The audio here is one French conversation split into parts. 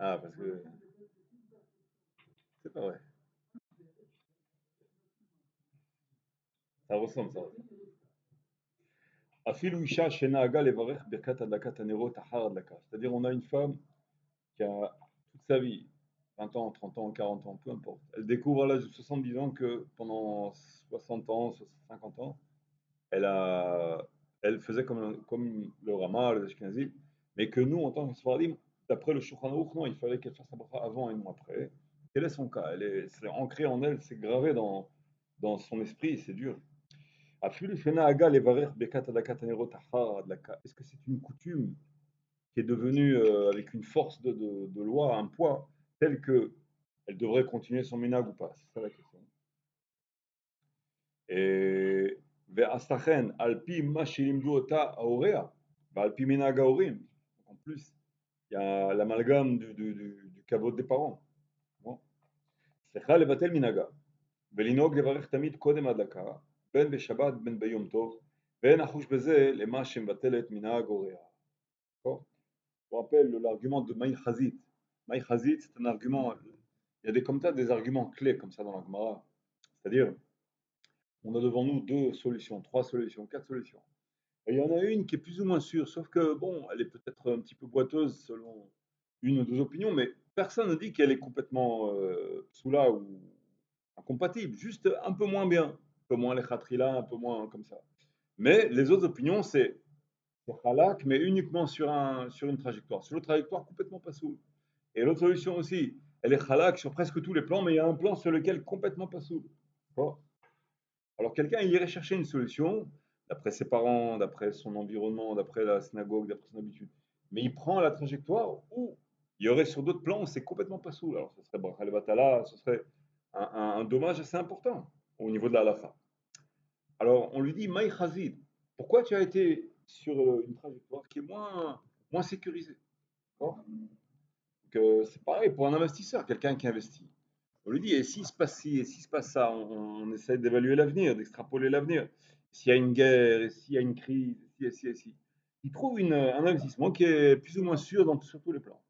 Ah, parce que c'est pas vrai. Ça ressemble, ça. Afilu isha shenahaga levarech birkat adlakat hanerot ahar adlaka. C'est-à-dire, on a une femme qui a toute sa vie, 20 ans, 30 ans, 40 ans, peu importe. Elle découvre à l'âge de 70 ans que pendant 60 ans, 50 ans, elle, a, elle faisait comme le Rama, le Ashkenazi, mais que nous, en tant que Sfaradim, d'après le Shulchan Aruch, non, il fallait qu'elle fasse la bracha avant et non après. Quel est son cas? C'est ancré en elle, c'est gravé dans son esprit, c'est dur. Afilu shena aga levarech bekat adakat hanerot ahar adlaka. Est-ce que c'est une coutume qui est devenue avec une force de loi, un poids, tel que elle devrait continuer son minag ou pas? C'est ça la question. Et ve'astachen alpi ma shilimdu ota aorea, alpi minag aorim. Donc en plus, il y a l'amalgame du caveau des parents. Bon. Sechra levatel minaga, ולנהוג לברך תמיד קודם הדלקה, בין בשבת בין ביום טוב, ואין אחוש בזה למה שמבטלת מנהג הוריה. D'accord. Je vous rappelle l'argument de Maï Khazit. Maï Khazit, c'est un argument, il y a des, comme ça, des arguments clés comme ça dans la Gemara. C'est-à-dire, on a devant nous deux solutions, trois solutions, quatre solutions. Et il y en a une qui est plus ou moins sûre, sauf que, bon, elle est peut-être un petit peu boiteuse selon une ou deux opinions, mais personne ne dit qu'elle est complètement psoula ou incompatible, juste un peu moins bien, un peu moins les khatrila, un peu moins comme ça. Mais les autres opinions, c'est halak, mais uniquement sur une trajectoire. Sur une trajectoire complètement pas soule. Et l'autre solution aussi, elle est halak sur presque tous les plans, mais il y a un plan sur lequel complètement pas soule. D'accord. Alors quelqu'un il irait chercher une solution, d'après ses parents, d'après son environnement, d'après la synagogue, d'après son habitude. Mais il prend la trajectoire où il y aurait sur d'autres plans, c'est complètement pas soul. Alors ce serait Bracha Levatala, ce serait un dommage assez important au niveau de la halakha. Alors on lui dit, Maï Chazid, pourquoi tu as été sur une trajectoire qui est moins sécurisée? D'accord. C'est pareil pour un investisseur, quelqu'un qui investit. On lui dit, et s'il se passe ci, et s'il se passe ça, on essaie d'évaluer l'avenir, d'extrapoler l'avenir. S'il y a une guerre, et s'il y a une crise, et si. Il trouve un investissement qui est plus ou moins sûr sur tous les plans.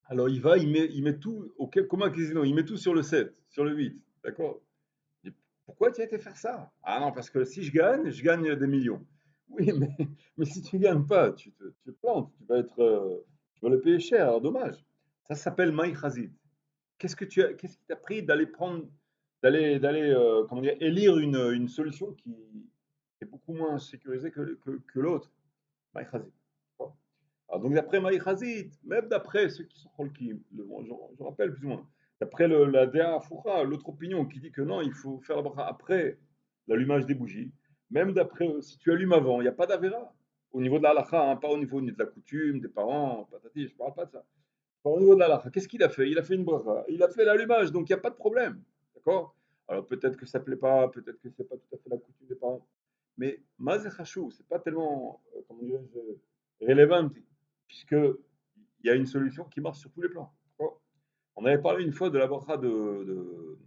Alors il va, il met tout, comme un casino, il met tout sur le 7, sur le 8, d'accord. Et pourquoi tu as été faire ça? Ah non, parce que si je gagne des millions. Oui, mais si tu ne gagnes pas, tu te plantes, tu vas le payer cher, alors dommage. Ça s'appelle Maï Khazid. Qu'est-ce qui t'a pris d'aller comment dire, élire une solution qui est beaucoup moins sécurisée que l'autre? Maï Khazid. Bon. Alors donc d'après Maï Khazid, même d'après ceux qui sont Cholkim, je rappelle plus ou moins, d'après la Dea Foucha, l'autre opinion qui dit que non, il faut faire la bracha après l'allumage des bougies, même d'après, si tu allumes avant, il n'y a pas d'avéra. Au niveau de la halakha, hein, pas au niveau de la coutume, des parents, patati, je ne parle pas de ça. Au niveau de la halakha, qu'est-ce qu'il a fait? Il a fait une bracha, il a fait l'allumage, donc il n'y a pas de problème. D'accord. Alors peut-être que ça ne plaît pas, peut-être que ce n'est pas tout à fait la coutume des parents. Mais Mazé Khashou, ce n'est pas tellement, comment dirais-je, relevant, puisqu'il y a une solution qui marche sur tous les plans. D'accord. On avait parlé une fois de la bracha de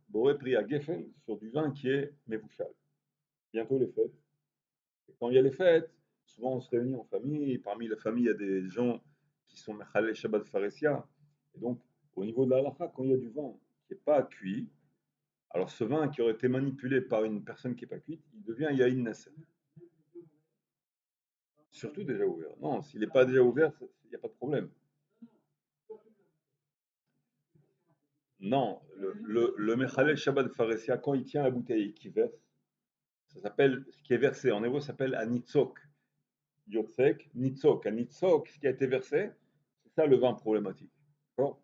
Boré Priya Geffen sur du vin qui est Mevouchal. Bientôt les fêtes. Et quand il y a les fêtes, souvent on se réunit en famille, et parmi la famille, il y a des gens qui sont Mechalel Shabbat Pharesia. Et donc, au niveau de la halakha, quand il y a du vin qui n'est pas cuit, alors ce vin qui aurait été manipulé par une personne qui n'est pas cuite, il devient Yahin Nasser. Surtout déjà ouvert. Non, s'il n'est pas déjà ouvert, il n'y a pas de problème. Non, le Mechalel Shabbat Pharesia, quand il tient la bouteille et qu'il verse, ça s'appelle, ce qui est versé en hébreu s'appelle un nitzok. Yotzek, nitzok. Un nitzok, ce qui a été versé, c'est ça le vin problématique. D'accord.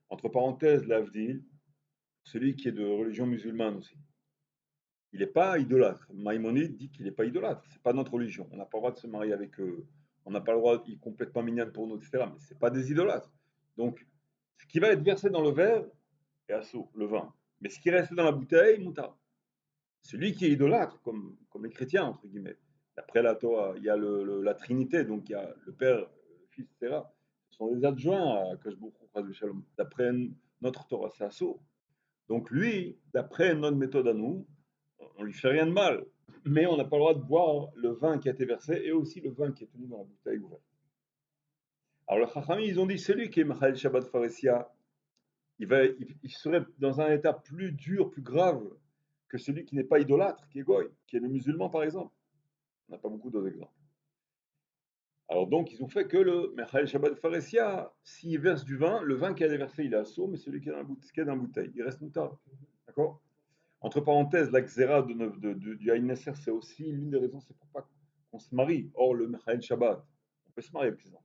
Entre parenthèses, l'Avdil, celui qui est de religion musulmane aussi. Il n'est pas idolâtre. Maïmonide dit qu'il n'est pas idolâtre. C'est pas notre religion. On n'a pas le droit de se marier avec eux. On n'a pas le droit, ils sont complètement mignonnes pour nous, etc. Mais ce n'est pas des idolâtres. Donc, ce qui va être versé dans le verre est assaut, le vin. Mais ce qui reste dans la bouteille, moutarde. Celui qui est idolâtre, comme les chrétiens, entre guillemets. D'après la Torah, il y a la Trinité, donc il y a le Père, le Fils, etc. Ce sont les adjoints à Kashbouk, Shalom. D'après notre Torah, c'est assaut. Donc lui, d'après notre méthode à nous, on lui fait rien de mal. mais on n'a pas le droit de boire le vin qui a été versé et aussi le vin qui est tenu dans la bouteille ouverte. Alors les Chachamim, ils ont dit, celui qui est Machal Shabbat Pharesia, il serait dans un état plus dur, plus grave que celui qui n'est pas idolâtre, qui est goy, qui est le musulman par exemple. On n'a pas beaucoup d'autres exemples. Alors donc, ils ont fait que le Mechal Shabbat Pharesia, s'il verse du vin, le vin qui a versé, il est assaut, mais celui qui est dans la bouteille, il reste moutard. D'accord. Entre parenthèses, la xéra du Haïn Nesser, c'est aussi l'une des raisons, c'est pour pas qu'on se marie. Or, le Mechal Shabbat, on peut se marier avec ses enfants.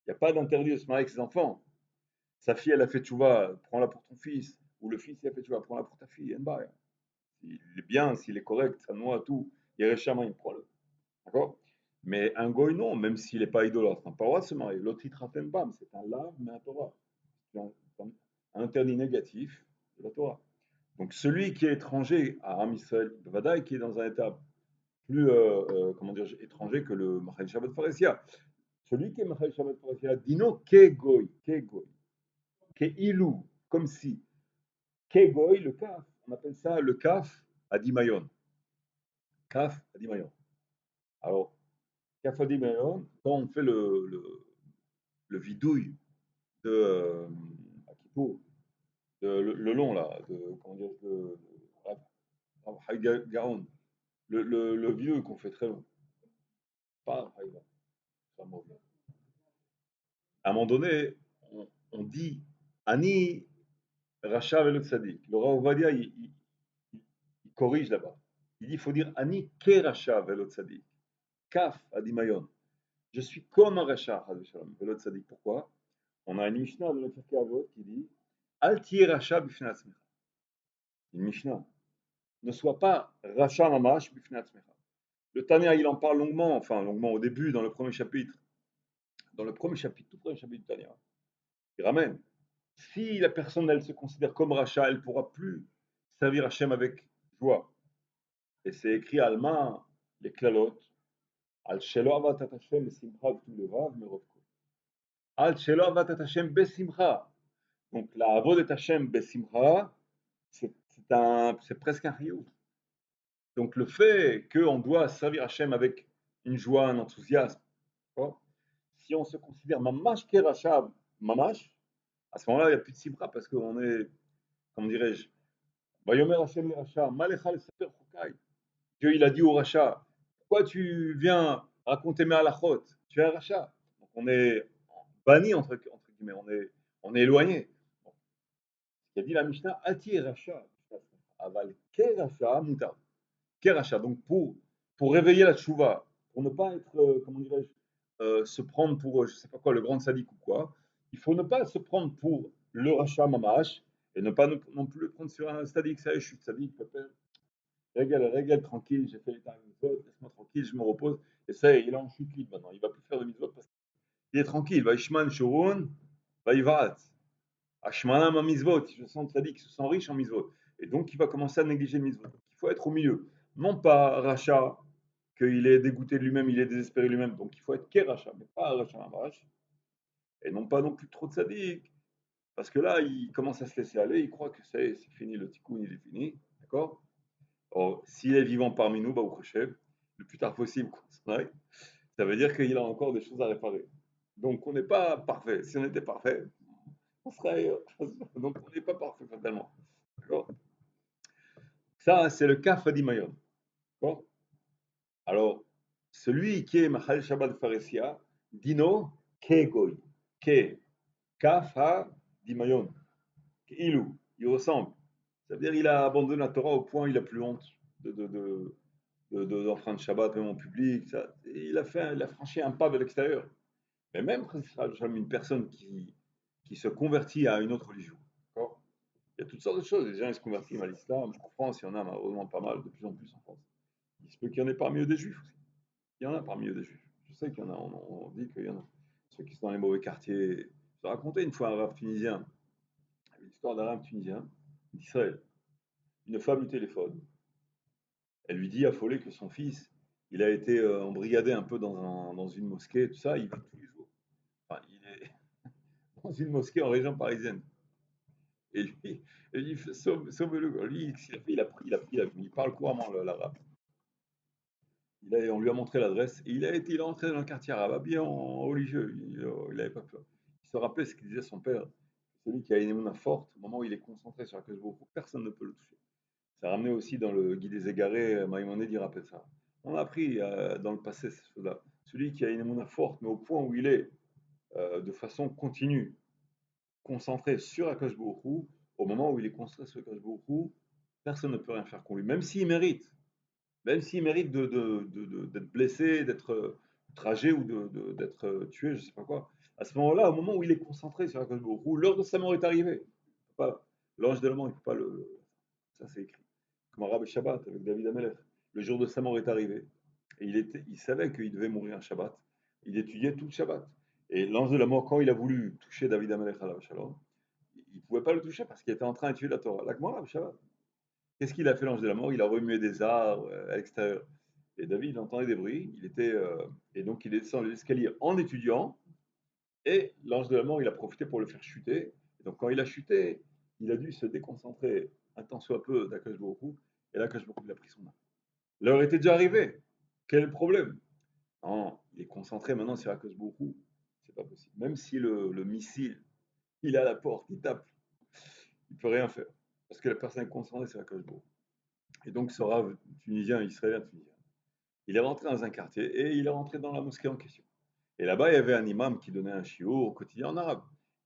Il n'y a pas d'interdit de se marier avec ses enfants. Sa fille, elle a fait tchouva, prends-la pour ton fils. Ou le fils, il a fait tchouva, prends-la pour ta fille. S'il est bien, s'il est correct, ça noie tout. Yereshama, il prend-le. D'accord. Mais un goy, non, même s'il n'est pas idolâtre, on n'a pas le droit de se marier. L'autre, il traten bam, c'est un lave, mais un Torah. C'est un interdit négatif de la Torah. Donc celui qui est étranger à Am Israël, Bavadaï, qui est dans un état plus, comment dire, étranger que le Machal Shabbat Pharesia. Celui qui est Machal Shabbat Pharesia, dino ke goy, ke ilou, comme si, ke goy, le kaf, on appelle ça le kaf adimayon. Kaf adimayon. Alors, kaf adimayon, quand on fait le vidouille de à Kippour, le long là, de comment dire, Gaon, le vieux qu'on fait très long, pas Haïga, c'est mauvais. À un moment donné, on dit Ani Racha Velo Tzadik. Le Rav Ovadia, il corrige là-bas. Il dit il faut dire Ani Ke Racha Velo Tzadik. Kaf Adimayon. Je suis comme un Racha Velo Tzadik. Pourquoi? On a une Mishnah de notre Pirkei Avot qui dit Al Tiye Racha Bifnei Atzmecha. Une Mishnah. Ne sois pas Racha Mamash Bifnei Atzmecha. Le Tanya, il en parle longuement, enfin longuement au début, dans le premier chapitre. Dans le premier chapitre, tout premier chapitre du Tanya. Il ramène. Si la personne, elle se considère comme Racha, elle ne pourra plus servir Hachem avec joie. Et c'est écrit à Alma, les klalot, Al shelo avatat Hashem besimcha v'tu levav merov kol. Al shelo avatat Hashem besimcha. Donc la avodat Hashem besimcha, c'est presque un rioux. Donc le fait qu'on doit servir Hachem avec une joie, un enthousiasme, si on se considère mamash kerachab, mamash, à ce moment-là, il n'y a plus de simcha parce qu'on est, comment dirais-je, Vayomer Hachem le racha, malecha le sefer chokai. Dieu, il a dit au rachat, pourquoi tu viens raconter mes halachot? Tu es un rachat. Donc on est banni, entre guillemets, on est éloigné. Bon. Il a dit la Mishnah, Ati rachat, aval ke rachat mutar. Ke rachat. Donc pour réveiller la tchouva, pour ne pas être, comment dirais-je, se prendre pour, je sais pas quoi, le grand sadique ou quoi, il faut ne pas se prendre pour le rachat mamash et ne pas non plus le prendre sur un sadique. Ça y est, je suis sadique, papa. Régale, tranquille, j'ai fait les tarifs mitzvot, laisse-moi tranquille, je me repose. Et ça, il est en chute libre maintenant. Il ne va plus faire de mitzvot parce qu'il est tranquille. Vaishman Shurun, Vaivat. Ashmana ma mitzvot. Je sens tzaddik, se sent riche en mitzvot. Et donc, il va commencer à négliger le mitzvot. Il faut être au milieu. Non pas rachat, qu'il est dégoûté de lui-même, il est désespéré de lui-même. Donc, il faut être rachat, mais pas rachat mamash. Et non pas non plus trop tzaddik. Parce que là, il commence à se laisser aller. Il croit que c'est fini, le tikkun, il est fini. D'accord? Or, s'il est vivant parmi nous, Baruch Hashem, le plus tard possible qu'on s'en aille, ça veut dire qu'il a encore des choses à réparer. Donc on n'est pas parfait. Si on était parfait, on serait. Donc on n'est pas parfait fatalement. D'accord. Ça, c'est le cas Fadi Mayon. D'accord. Alors, celui qui est Mahal Shabbat Pharesia, Dino, Ke Goy. Ke, Kaf Ha Dimayon. Ilou, il ressemble. Ça veut dire qu'il a abandonné la Torah au point où il n'a plus honte d'enfreindre Shabbat même en public. Ça. Il a franchi un pas vers l'extérieur. Mais même une personne qui se convertit à une autre religion. D'accord. Il y a toutes sortes de choses. Les gens ils se convertissent à l'islam. En France, il y en a malheureusement pas mal, de plus en plus en France. Il se peut qu'il y en ait parmi eux des juifs aussi. Il y en a parmi eux des juifs. Je sais qu'il y en a, on dit qu'il y en a. Ceux qui sont dans les mauvais quartiers. Je raconté une fois un arabe tunisien, l'histoire d'un arabe tunisien d'Israël. Une femme lui téléphone. Elle lui dit affolée que son fils, il a été embrigadé un peu dans une mosquée, tout ça, il va tous les jours. Enfin, il est dans une mosquée en région parisienne. Et lui, il fait sauve-le. Lui, il parle couramment l'arabe. On lui a montré l'adresse et il est entré dans le quartier arabe, habillé en religieux. Il n'avait pas peur. Il se rappelait ce qu'il disait son père. Celui qui a une émouna forte, au moment où il est concentré sur la cause beaucoup, personne ne peut le toucher. Ça ramenait aussi dans le Guide des égarés, Maïmonide, il rappelle ça. On a appris dans le passé ces choses-là. Celui qui a une émouna forte, mais au point où il est de façon continue, concentré sur Akash Baruch au moment où il est concentré sur Akash Baruch personne ne peut rien faire contre lui, même s'il mérite d'être blessé, d'être tragé ou d'être tué, je ne sais pas quoi. À ce moment-là, au moment où il est concentré sur Akash Baruch l'heure de sa mort est arrivée. L'ange de la mort, il ne peut pas ça, c'est écrit. Comme Rabbi Shabbat avec David Amelech. Le jour de sa mort est arrivé. Et il savait qu'il devait mourir un Shabbat. Il étudiait tout le Shabbat. Et l'ange de la mort, quand il a voulu toucher David Amelech à la Shalom, il ne pouvait pas le toucher parce qu'il était en train d'étudier la Torah. La Gemara, Shabbat. Qu'est-ce qu'il a fait l'ange de la mort? Il a remué des arbres à l'extérieur. Et David, il entendait des bruits. Et donc, il est descendu l'escalier en étudiant. Et l'ange de la mort, il a profité pour le faire chuter. Et donc, quand il a chuté, il a dû se déconcentrer un tant soit peu d'Akash Baruch et là, Akash Baruch il a pris son âme. L'heure était déjà arrivée. Quel est le problème? Non, il est concentré maintenant sur Akash Baruch c'est pas possible. Même si le missile, il est à la porte, il tape, il peut rien faire. Parce que la personne est concentrée sur Akash Baruch. Et donc, ce rave tunisien, israélien tunisien, il est rentré dans un quartier et il est rentré dans la mosquée en question. Et là-bas, il y avait un imam qui donnait un chiot au quotidien en arabe.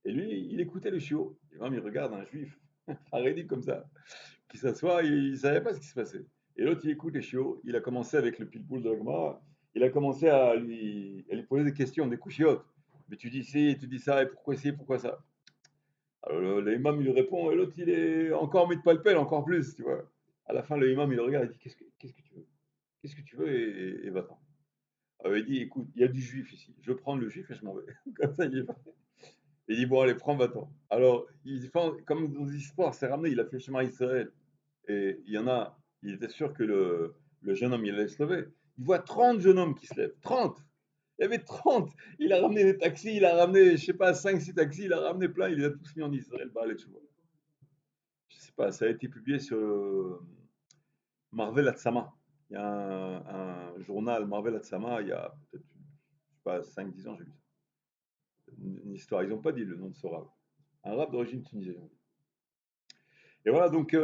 Et lui, il écoutait le chiot. L'imam, il regarde un juif, arrêté comme ça, qui s'assoit, il ne savait pas ce qui se passait. Et l'autre, il écoute les chiots. Il a commencé avec le pilpoul de la Gemara. Il a commencé à lui poser des questions, des couchiottes. Mais tu dis ci, tu dis ça, et pourquoi ci, pourquoi ça? Alors l'imam, il lui répond, et l'autre, il est encore mis de palpel, encore plus, tu vois. À la fin, le imam, il le regarde, il dit, qu'est-ce que tu veux? Qu'est-ce que tu veux et va-t'en. Il dit, écoute, il y a du juif ici. Je prends le juif et je m'en vais. Comme ça, il est parti. Il dit, bon, allez, prends, va-t'en. Alors, comme dans l'histoire, c'est ramené, il a fait le chemin à Israël. Et il était sûr que le jeune homme, il allait se lever. Il voit 30 jeunes hommes qui se lèvent. 30. Il y avait 30. Il a ramené des taxis, il a ramené, je sais pas, 5, 6 taxis, il a ramené plein, il les a tous mis en Israël. Bah, allez, tu vois. Je sais pas, ça a été publié sur Marvel Atsama. Il y a un journal Marvel Atsama, il y a peut-être, je sais pas, 5, 10 ans, j'ai lu ça. Une histoire. Ils n'ont pas dit le nom de ce rap. Un rap d'origine tunisienne. Et voilà, donc,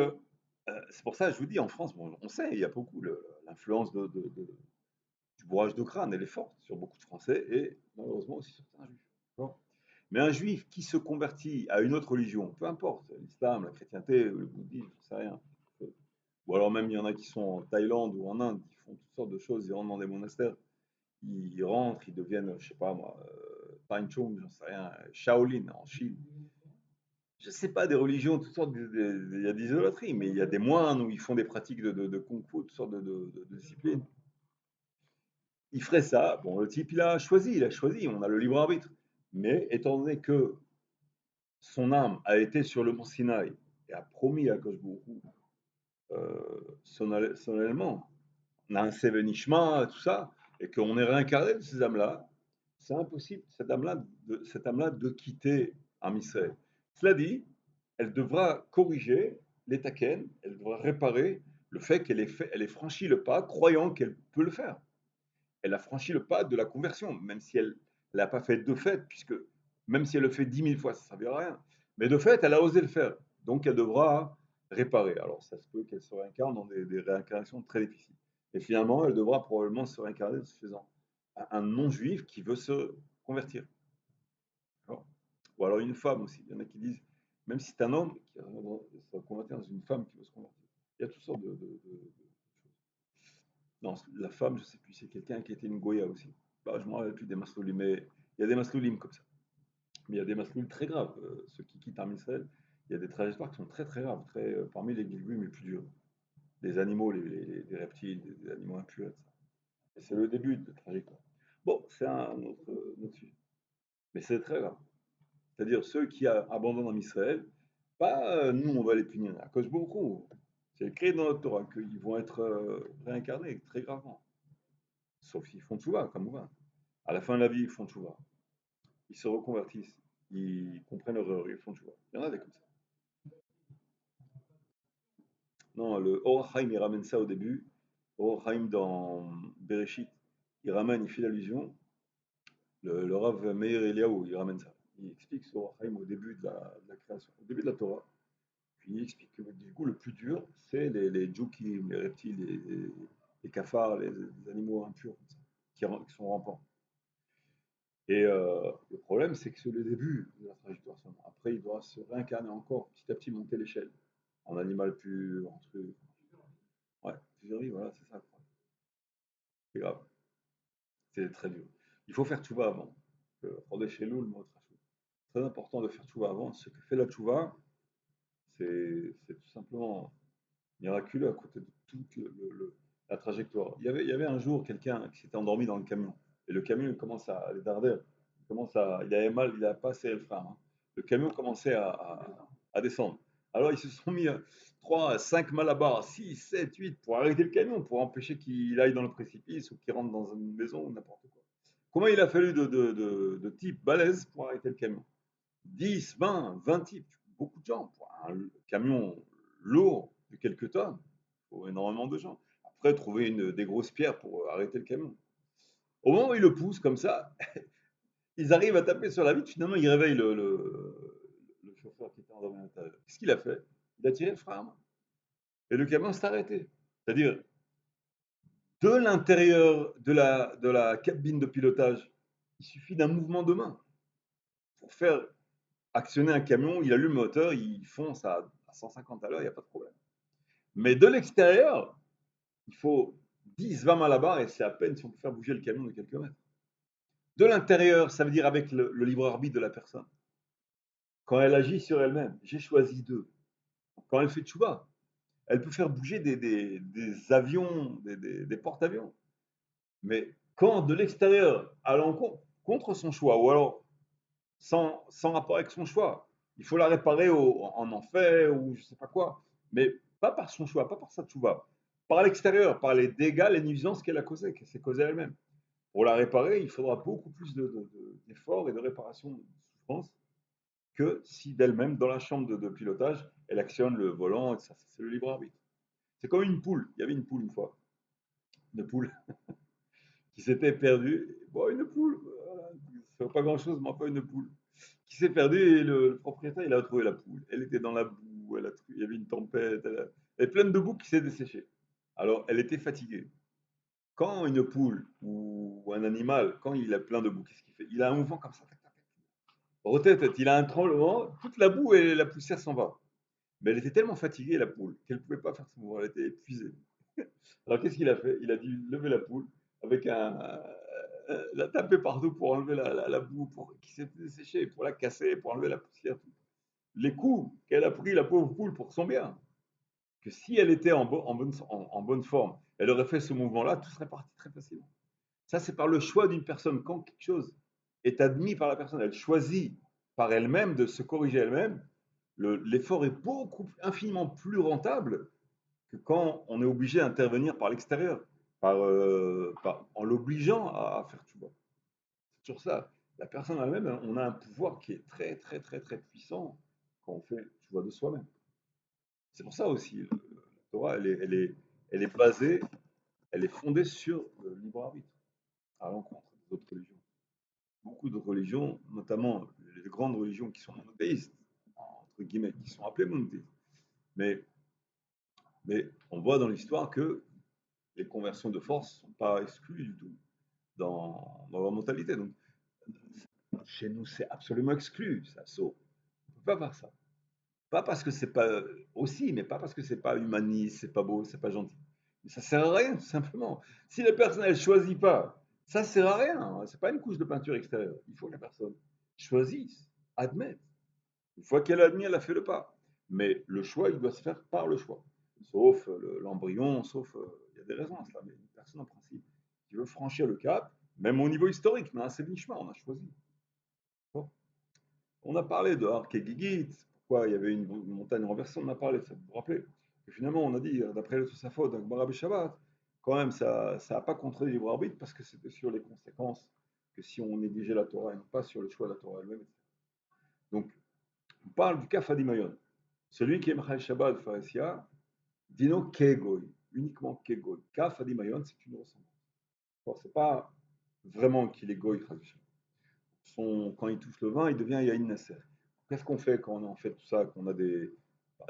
c'est pour ça que je vous dis, en France, bon, on sait, il y a beaucoup l'influence du bourrage de crâne, elle est forte sur beaucoup de Français et malheureusement aussi sur certains juifs. Bon. Mais un juif qui se convertit à une autre religion, peu importe, l'islam, la chrétienté, le bouddhisme, je sais rien. Ou alors même il y en a qui sont en Thaïlande ou en Inde, qui font toutes sortes de choses, ils rentrent dans des monastères, ils rentrent, ils deviennent, je sais pas moi, Panchong, j'en sais rien, Shaolin en Chine. Je sais pas, des religions, toutes sortes, il y a des idolâtries, mais il y a des moines où ils font des pratiques de kung-fu, toutes sortes de disciplines. Il ferait ça. Bon, le type, il a choisi, on a le libre arbitre. Mais étant donné que son âme a été sur le mont Sinaï et a promis à Koshbourou solennellement, on a un Sevenishma, tout ça, et qu'on est réincarné de ces âmes-là, c'est impossible, cette âme-là de quitter Am Israël. Cela dit, elle devra corriger les taken, elle devra réparer le fait elle ait franchi le pas, croyant qu'elle peut le faire. Elle a franchi le pas de la conversion, même si elle ne l'a pas fait de fait, puisque même si elle le fait 10 000 fois, ça ne servira à rien. Mais de fait, elle a osé le faire. Donc elle devra réparer. Alors ça se peut qu'elle se réincarne dans des réincarnations très difficiles. Et finalement, elle devra probablement se réincarner en se faisant un non-juif qui veut se convertir. Ou alors une femme aussi. Il y en a qui disent, même si c'est un homme qui va se convertir dans une femme qui veut se convertir. Il y a toutes sortes de choses. Non, la femme, je ne sais plus, c'est quelqu'un qui était une Goya aussi. Bah, je ne me rappelle plus des masloulim, mais il y a des masloulim comme ça. Mais il y a des masloulim très graves. Ceux qui quittent Arm Israël, il y a des trajectoires qui sont très très graves, parmi les guilguim les plus durs. Des animaux, des reptiles, des animaux impurs, etc. Et c'est le début de la trajectoire. Bon, c'est autre sujet. Mais c'est très grave. C'est-à-dire ceux qui abandonnent Arm Israël, pas nous, on va les punir, à cause beaucoup. C'est écrit dans notre Torah qu'ils vont être réincarnés très gravement. Sauf s'ils font tchouva, comme on va. À la fin de la vie, ils font tchouva. Ils se reconvertissent. Ils comprennent leur erreur, ils font tchouva. Il y en a des comme ça. Non, le Or HaChaim, il ramène ça au début. Or Haïm dans Bereshit, il fait l'allusion, le Rav Meir Eliaou, il ramène ça. Il explique sur Or Haïm au début de la création, au début de la Torah. Puis il explique que du coup, le plus dur, c'est les djoukim, les reptiles, les cafards, les animaux impurs, comme ça, qui sont rampants. Et le problème, c'est que c'est le début de la trajectoire seulement. Après, il doit se réincarner encore, petit à petit monter l'échelle. En animal pur, en truc. Ouais, plusieurs vies, voilà, c'est ça. C'est grave, c'est très dur. Il faut faire tchouva avant. Chodesh Elul, moi, très important de faire tchouva avant. Ce que fait la tchouva, c'est tout simplement miraculeux à côté de toute la trajectoire. Il y avait un jour quelqu'un qui s'était endormi dans le camion. Et le camion il commence à aller darder. Il avait mal, il n'a pas serré le frein, hein. Le camion commençait à descendre. Alors ils se sont mis 3, 5 malabars, 6, 7, 8 pour arrêter le camion, pour empêcher qu'il aille dans le précipice ou qu'il rentre dans une maison ou n'importe quoi. Comment il a fallu de types balèzes pour arrêter le camion? 10, 20, 20 types, beaucoup de gens. Pour un camion lourd de quelques tonnes, il faut énormément de gens. Après, trouver des grosses pierres pour arrêter le camion. Au moment où ils le poussent comme ça, ils arrivent à taper sur la vitre. Finalement, ils réveillent le chauffeur qui était endormi à l'intérieur. Qu'est-ce qu'il a fait? Il a tiré le frein à main. Et le camion s'est arrêté. C'est-à-dire, de l'intérieur de la cabine de pilotage, il suffit d'un mouvement de main pour faire actionner un camion, il allume le moteur, il fonce à 150 à l'heure, il n'y a pas de problème. Mais de l'extérieur, il faut 10, 20 malabars et c'est à peine si on peut faire bouger le camion de quelques mètres. De l'intérieur, ça veut dire avec le libre arbitre de la personne. Quand elle agit sur elle-même, j'ai choisi d'eux. Quand elle fait tchouva, elle peut faire bouger des avions, des porte-avions. Mais quand de l'extérieur, à l'encontre, contre son choix, ou alors sans rapport avec son choix. Il faut la réparer en enfer ou je sais pas quoi, mais pas par son choix, pas par sa tchouva, par l'extérieur, par les dégâts, les nuisances qu'elle a causées, qu'elle s'est causée elle-même. Pour la réparer, il faudra beaucoup plus d'efforts et de réparation de souffrance que si d'elle-même, dans la chambre de pilotage, elle actionne le volant, et ça, c'est le libre arbitre. C'est comme une poule. Il y avait une poule une fois, une poule qui s'était perdue. Bon, une poule, voilà, ça ne fait pas grand-chose, mais pas une poule qui s'est perdue et le propriétaire, il a retrouvé la poule. Elle était dans la boue, il y avait une tempête, elle est pleine de boue qui s'est desséchée. Alors, elle était fatiguée. Quand une poule ou un animal, quand il a plein de boue, qu'est-ce qu'il fait? Il a un mouvement comme ça, tac, tac, tac. Rotate, il a un tremblement, toute la boue et la poussière s'en va. Mais elle était tellement fatiguée, la poule, qu'elle ne pouvait pas faire ce mouvement, elle était épuisée. Alors, qu'est-ce qu'il a fait? Il a dû lever la poule avec la taper partout pour enlever la boue qui s'est desséchée, pour la casser, pour enlever la poussière. Les coups qu'elle a pris, la pauvre poule, pour son bien. Que si elle était en bonne forme, elle aurait fait ce mouvement-là, tout serait parti très facilement. Ça, c'est par le choix d'une personne. Quand quelque chose est admis par la personne, elle choisit par elle-même de se corriger elle-même, l'effort est infiniment plus rentable que quand on est obligé d'intervenir par l'extérieur, en l'obligeant à faire tout. C'est sur ça. La personne elle-même, on a un pouvoir qui est très, très, très, très puissant quand on fait tout de soi-même. C'est pour ça aussi, la Torah, elle est basée, elle est fondée sur le libre arbitre, à l'encontre des autres religions. Beaucoup de religions, notamment les grandes religions qui sont monothéistes, entre guillemets, qui sont appelées monothéistes. Mais, mais on voit dans l'histoire que les conversions de force ne sont pas exclues du tout dans leur mentalité. Donc, chez nous, c'est absolument exclu, ça saut. On ne peut pas faire ça. Pas parce que c'est pas aussi, mais pas parce que c'est pas humaniste, c'est pas beau, c'est pas gentil. Mais ça sert à rien, tout simplement. Si la personne elle choisit pas, ça sert à rien, hein. C'est pas une couche de peinture extérieure. Il faut que la personne choisisse, admette. Une fois qu'elle a admis, elle a fait le pas. Mais le choix, il doit se faire par le choix. Sauf l'embryon, sauf il y a des raisons à cela. Mais une personne en principe qui veut franchir le cap, même au niveau historique, mais c'est mi-chemin, on a choisi. Bon. On a parlé de Har Kegigit, pourquoi il y avait une montagne renversée, on en a parlé, ça vous vous rappelez? Et finalement, on a dit, d'après le Tosafot, donc Gemara Shabbat, quand même, ça n'a pas contredit le libre arbitre parce que c'était sur les conséquences que si on négligeait la Torah et non pas sur le choix de la Torah elle-même. Donc, on parle du Kaf Hadimayon. Celui qui est Machal Shabbat Pharesia, Dino Kegoy. uniquement Kegoy. Kaf Adimayon, c'est une ressemblance. Alors, c'est pas vraiment qu'il est Goy, quand il touche le vin, il devient Yahin Nasser. Qu'est-ce qu'on fait quand on est en fait tout ça, qu'on a des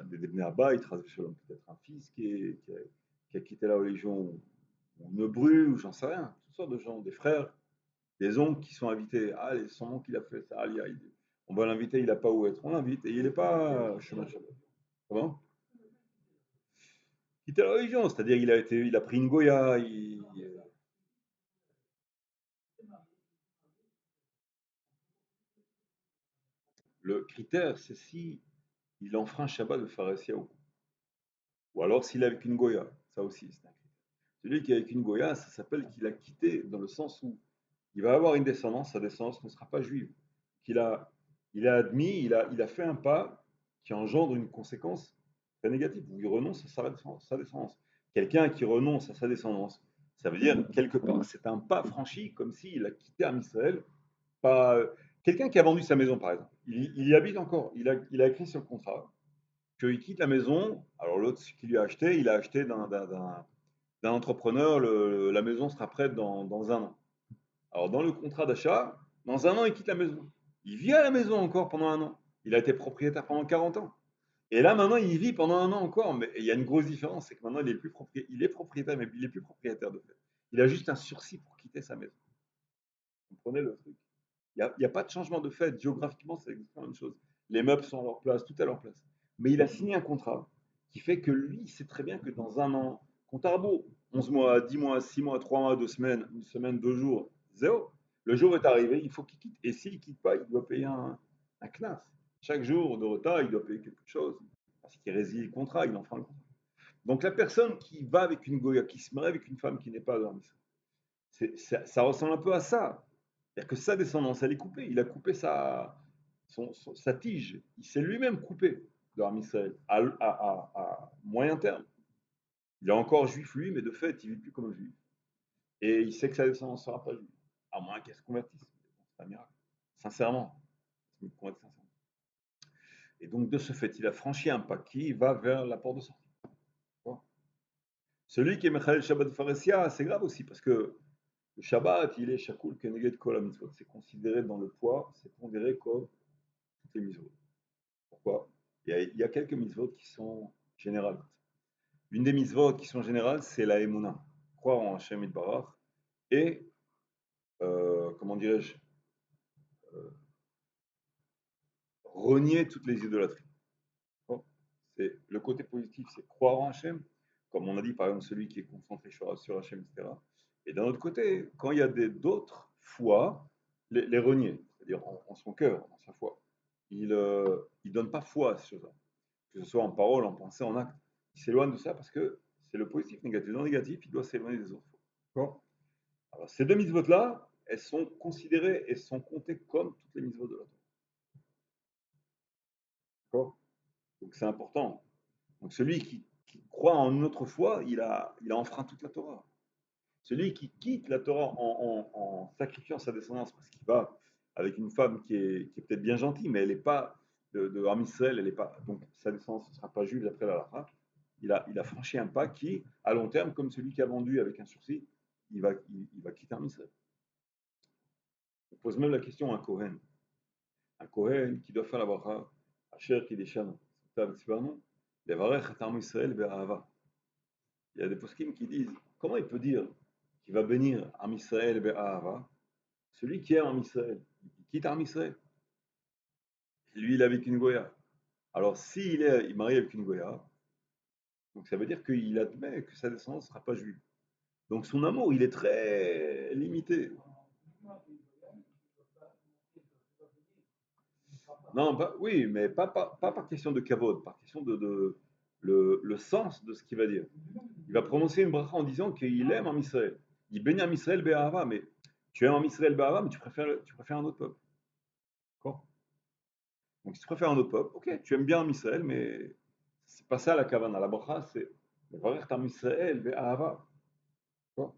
Bnei Abbaït, peut-être un fils qui a quitté la religion, ou une bru, ou j'en sais rien, toutes sortes de gens, des frères, des oncles qui sont invités. Ah, son oncle, il a fait ça, on va l'inviter, il n'a pas où être. On l'invite et il n'est pas chemin Shabbat. Comment? Quitter la religion, c'est-à-dire il a pris une Goya. Le critère, c'est si il enfreint Shabbat de Pharisien ou alors s'il est avec une Goya. Ça aussi, c'est un critère. Celui qui est avec une Goya, ça s'appelle qu'il a quitté dans le sens où il va avoir une descendance, sa descendance ne sera pas juive. Il a admis, il a fait un pas qui engendre une conséquence très négative, où il renonce à sa descendance. Quelqu'un qui renonce à sa descendance, ça veut dire quelque part, c'est un pas franchi comme s'il a quitté Israël. Pas, quelqu'un qui a vendu sa maison, par exemple, il y habite encore, il a écrit sur le contrat qu'il quitte la maison. Alors l'autre qui lui a acheté, il a acheté d'un entrepreneur, la maison sera prête dans un an. Alors, dans le contrat d'achat, dans un an, il quitte la maison. Il vit à la maison encore pendant un an. Il a été propriétaire pendant 40 ans. Et là, maintenant, il y vit pendant un an encore. Mais il y a une grosse différence, c'est que maintenant, il est propriétaire, mais il n'est plus propriétaire de fait. Il a juste un sursis pour quitter sa maison. Vous comprenez le truc? Il y a pas de changement de fait. Géographiquement, c'est exactement la même chose. Les meubles sont à leur place, tout est à leur place. Mais il a signé un contrat qui fait que lui, il sait très bien que dans un an, compte à rebours, 11 mois, 10 mois, 6 mois, 3 mois, 2 semaines, une semaine, 2 jours, zéro. Le jour est arrivé, il faut qu'il quitte. Et s'il ne quitte pas, il doit payer un CNAS. Chaque jour de retard, il doit payer quelque chose. Parce qu'il résilie le contrat, il enfreint le contrat. Donc la personne qui va avec une Goya, qui se marie avec une femme qui n'est pas dans ça ressemble un peu à ça. C'est-à-dire que sa descendance, elle est coupée. Il a coupé sa tige. Il s'est lui-même coupé de l'armée Israël à moyen terme. Il est encore juif, lui, mais de fait, il ne vit plus comme un juif. Et il sait que sa descendance ne sera pas juive. À moins qu'elle se convertisse. C'est un miracle. Sincèrement. Et donc, de ce fait, il a franchi un pas qui va vers la porte de sortie. Celui qui est Mechalel Shabbat Pharesia, c'est grave aussi, parce que le Shabbat, il est Shakul Keneged Kol HaMitzvot. C'est considéré dans le poids, c'est pondéré comme toutes les mitzvot. Pourquoi? Il y a quelques mitzvot qui sont générales. Une des mitzvot qui sont générales, c'est la Emouna. Croire en Hashem Yitbarach et, comment dirais-je, renier toutes les idolâtries. Bon. C'est, le côté positif, c'est croire en Hashem, comme on a dit par exemple celui qui est concentré sur Hashem, etc. Et d'un autre côté, quand il y a d'autres foi, les renier, c'est-à-dire en son cœur, en sa foi. Il ne donne pas foi à ces choses-là, que ce soit en parole, en pensée, en acte. Il s'éloigne de ça parce que c'est le positif négatif. Dans le négatif, il doit s'éloigner des autres. D'accord. Alors, ces deux mitzvot-là, elles sont considérées et sont comptées comme toutes les mitzvot de la Torah. Donc c'est important. Donc celui qui croit en une autre foi, il a enfreint toute la Torah. Celui qui quitte la Torah en sacrifiant sa descendance parce qu'il va avec une femme qui est peut-être bien gentille, mais elle n'est pas de Ham Israël, elle est pas, donc sa descendance ne sera pas juive d'après la Lacha. Il a franchi un pas qui, à long terme, comme celui qui a vendu avec un sursis, il va quitter Ham Israël. On pose même la question à un Kohen. Un Kohen qui doit faire la bracha, Asher Kideshanu, Levarech et Am Israël be'ahava. Il y a des poskim qui disent, comment il peut dire qu'il va bénir Am Israël be'ahava, celui qui est en Israël, il quitte Am Israël. Lui, il est avec une Goya. Alors, s'il est marié avec une Goya, donc ça veut dire qu'il admet que sa descendance ne sera pas juive. Donc son amour, il est très limité. Non, oui, mais pas par question de kavod, par question de le sens de ce qu'il va dire. Il va prononcer une bracha en disant qu'il aime en Israël. Il bénit en Israël be'ahava, mais tu aimes en Israël be'ahava, mais tu préfères un autre peuple. D'accord. Donc si tu préfères un autre peuple, ok, tu aimes bien en Israël, mais c'est pas ça la kavana. La bracha, c'est Levarech Am Israël be'ahava. D'accord.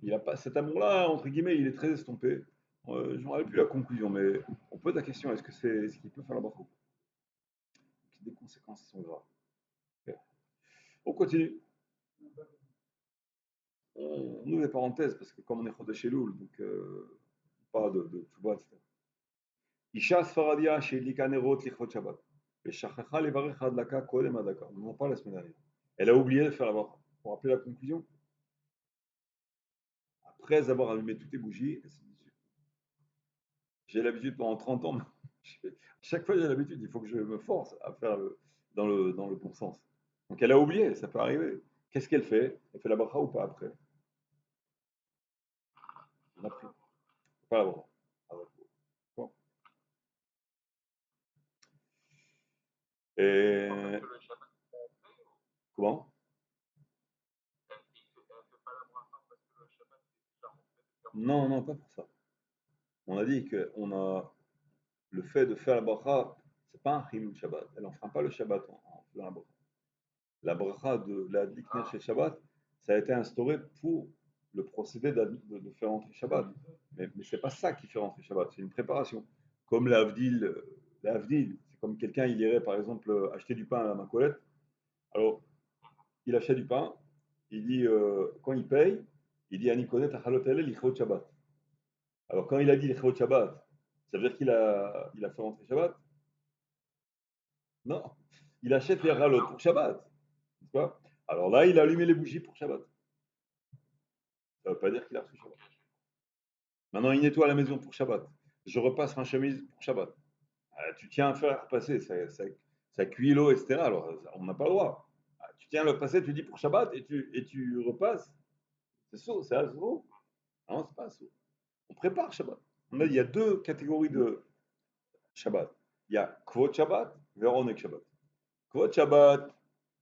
Il a pas cet amour-là, entre guillemets, il est très estompé. Je ne me rappelle plus la conclusion, mais on pose la question, est-ce que c'est ce qu'il peut faire la bracha? Des conséquences sont graves. Ok. On continue. on ouvre des parenthèses parce que comme on est Chodesh Elul, donc pas de Tchouba, etc. Isha Sfaradia Sheidlika Nerot Lichvot Shabbat. Veshachacha Levarech Hadlaka Kodem Hadlaka. On en parle la semaine dernière. Elle a oublié de faire la bracha. Pour rappeler la conclusion, après avoir allumé toutes les bougies, elle s'est dit, j'ai l'habitude pendant 30 ans, chaque fois j'ai l'habitude, il faut que je me force à faire dans le bon sens. Donc elle a oublié, ça peut arriver. Qu'est-ce qu'elle fait? Elle fait la bracha ou pas après? On a pris. Pas la bracha. Ah ouais. Bon. Et comment? Non, non, pas pour ça. On a dit que le fait de faire la bracha, c'est pas un chilul Shabbat. Elle n'en fera pas le Shabbat en faisant la bracha. La bracha de la Dikner chez Shabbat, ça a été instauré pour le procédé de faire entrer Shabbat. Mais ce n'est pas ça qui fait rentrer Shabbat, c'est une préparation. Comme l'Avdil, c'est comme quelqu'un, il irait par exemple acheter du pain à la Macolette. Alors, il achète du pain, il dit, quand il paye, il dit Anikonet Achalotele Lichot Shabbat. Alors, quand il a dit Lichot Shabbat, ça veut dire il a fait rentrer Shabbat? Non, il achète les ralots pour Shabbat. Pas. Alors là, il a allumé les bougies pour Shabbat. Ça ne veut pas dire qu'il a reçu Shabbat. Maintenant, il nettoie la maison pour Shabbat. Je repasse ma chemise pour Shabbat. Tu tiens à faire repasser, ça cuit l'eau, etc. Alors, on n'a pas le droit. Tu tiens à le passer, tu dis pour Shabbat et tu repasses. C'est saut, c'est assaut. Non, c'est pas assaut. On prépare Shabbat. On a dit, il y a deux catégories de Shabbat. Il y a Kvot Shabbat, Véronek Shabbat. Kvot Shabbat,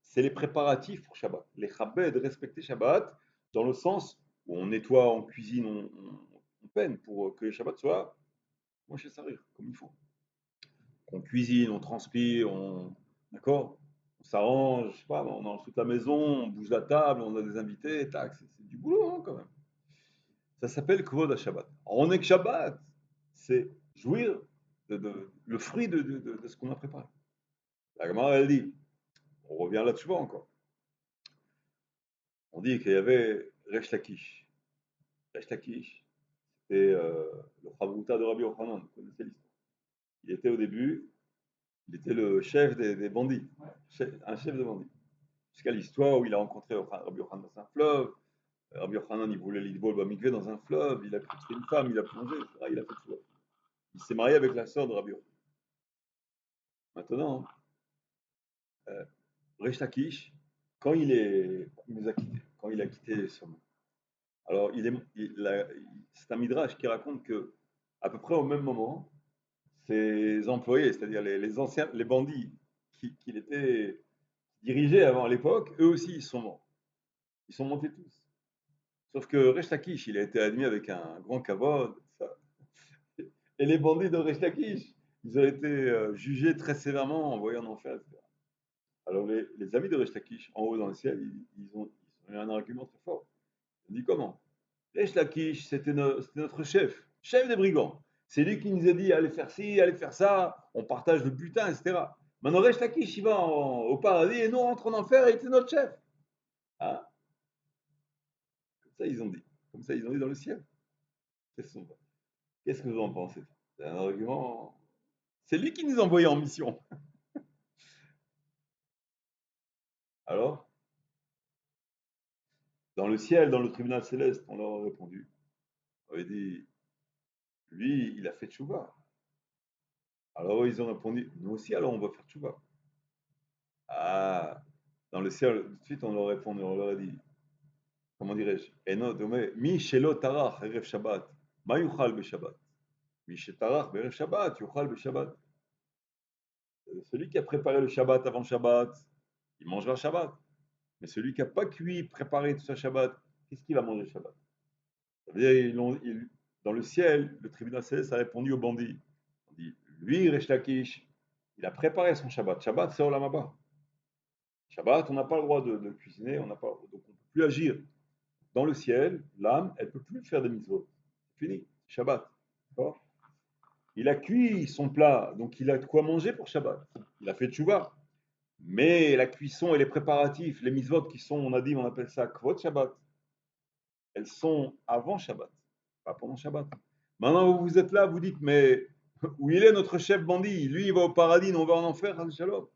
c'est les préparatifs pour Shabbat. Les Chabed, respecter Shabbat, dans le sens où on nettoie, on cuisine, on peine pour que le Shabbat soit moi chez Sarir, comme il faut. On cuisine, on transpire, d'accord, on s'arrange, je sais pas, on lance toute la maison, on bouge la table, on a des invités, tac, c'est du boulot hein, quand même. Ça s'appelle Kvod Shabbat. On est que Shabbat, c'est jouir le fruit de ce qu'on a préparé. La Gemara, elle dit, on revient là-dessus encore. On dit qu'il y avait Resh Lakish. Resh Lakish, c'était le Chavruta de Rabbi Yochanan, vous connaissez l'histoire. Il était au début, il était le chef des bandits, un chef de bandits. Jusqu'à l'histoire où il a rencontré Rabbi Yochanan dans un fleuve. Rabbi Yochanan, il voulait l'idbol Bamikvé dans un fleuve, il a pris une femme, il a plongé, etc. Il a fait tout. Il s'est marié avec la sœur de Rabbi Yochanan. Maintenant, euh, Resh Lakish, quand il nous a quittés, quand il a quitté ce monde, alors c'est un midrash qui raconte que à peu près au même moment, ses employés, c'est-à-dire les anciens, les bandits qu'il était dirigé avant à l'époque, eux aussi ils sont morts. Ils sont montés tous. Sauf que Resh Lakish, il a été admis avec un grand kavod. Et les bandits de Resh Lakish, ils ont été jugés très sévèrement, envoyés en enfer, etc. Alors les amis de Resh Lakish, en haut dans le ciel, ils ont eu un argument très fort. Ils ont dit comment? Resh Lakish, c'était notre chef des brigands. C'est lui qui nous a dit allez faire ci, allez faire ça, on partage le butin, etc. Maintenant Resh Lakish, il va au paradis et nous on rentre en enfer et il était notre chef. Ah, comme ça ils ont dit. Comme ça ils ont dit dans le ciel. Qu'est-ce que vous en pensez? C'est un argument. C'est lui qui nous envoyait en mission. Alors, dans le ciel, dans le tribunal céleste, on leur a répondu. On avait dit, lui, il a fait tchouva. Alors ils ont répondu, nous aussi, alors on va faire tchouva. Ah, dans le ciel, tout de suite, on leur a répondu, on leur a dit, comment dirais-je? Mi shelo tarach erev Shabbat, ma yuchal be Shabbat. Mi shetarach berev Shabbat, yuchal be Shabbat. Celui qui a préparé le Shabbat avant Shabbat, il mangera Shabbat. Mais celui qui n'a pas cuit, préparé tout ça Shabbat, qu'est-ce qu'il va manger Shabbat? Ça veut dire, dans le ciel, le tribunal céleste a répondu aux bandits. On dit, lui, Resh Lakish, il a préparé son Shabbat. Shabbat, c'est Olam Haba. Shabbat, on n'a pas le droit de cuisiner, donc on ne peut plus agir. Dans le ciel, l'âme, elle ne peut plus faire des mitzvot. C'est fini, Shabbat. D'accord. Il a cuit son plat, donc il a de quoi manger pour Shabbat. Il a fait tchouva. Mais la cuisson et les préparatifs, les mitzvot qui sont, on a dit, on appelle ça kvot Shabbat. elles sont avant Shabbat, pas pendant Shabbat. Maintenant, vous êtes là, vous dites, mais où il est notre chef bandit? Lui, il va au paradis, nous, on va en enfer, Shalom.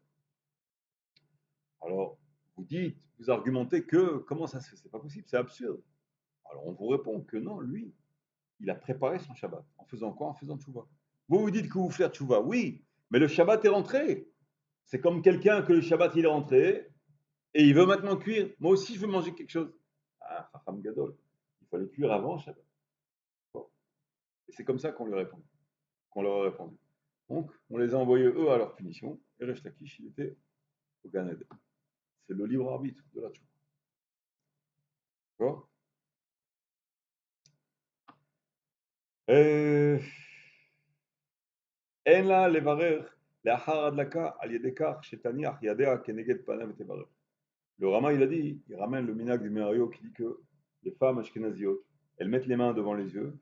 Alors, vous dites, vous argumentez que, comment ça se fait? C'est pas possible, c'est absurde. Alors, on vous répond que non, lui, il a préparé son Shabbat. En faisant quoi? En faisant tchouva. Vous vous dites que vous faites tchouva, oui, mais le Shabbat est rentré. C'est comme quelqu'un que le Shabbat il est rentré et il veut maintenant cuire. Moi aussi, je veux manger quelque chose. Ah, Chacham Gadol. Il fallait cuire avant Shabbat. Bon. Et c'est comme ça qu'on lui répond, qu'on leur a répondu. Donc, on les a envoyés eux à leur punition. Et Resh Lakish, il était au Gan Eden. C'est le libre arbitre de la tchouva. D'accord? אין לה לברך לאחר הדלקה על ידי כך שתניח ידיה כנגד פניה ותברך. Le Rama, il a dit, il ramène le minag du Merayo qui dit que les femmes ashkenaziotes, elles mettent les mains devant les yeux,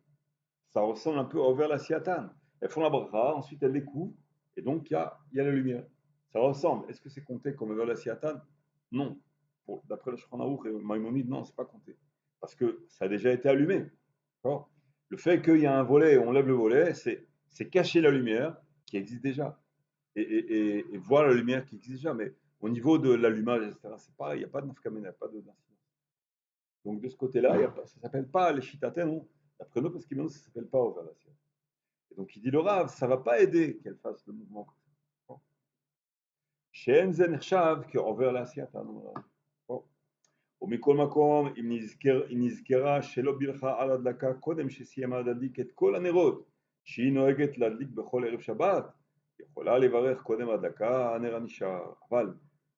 ça ressemble un peu au vers la siatane. Elles font la bracha, ensuite elles les couvrent, et donc il y a la lumière. Ça ressemble. Est-ce que c'est compté comme vers la siatane? Non. D'après le Shulchan Aruch et Maïmonide, non, c'est pas compté. Parce que ça a déjà été allumé. D'accord. Le fait qu'il y a un volet, on lève le volet, c'est cacher la lumière qui existe déjà. Et voir la lumière qui existe déjà. Mais au niveau de l'allumage, etc., c'est pareil, il n'y a pas de nafkamena, il n'y a pas d'incidence. Donc de ce côté-là, ça ne s'appelle pas les chitaten, non. D'après nous, parce qu'il ça ne s'appelle pas overdation. Et donc il dit le Rav, ça ne va pas aider qu'elle fasse le mouvement. שאין זה נחשב כעובר לעשייתה. ומכל מקום, אם נזכרה שלא בירכה על הדלקה קודם שסיימה להדליק את כל הנרות שהיא נוהגת להדליק בכל ערב שבת, יכולה לברך קודם ההדלקה, הנר הנשאר. אבל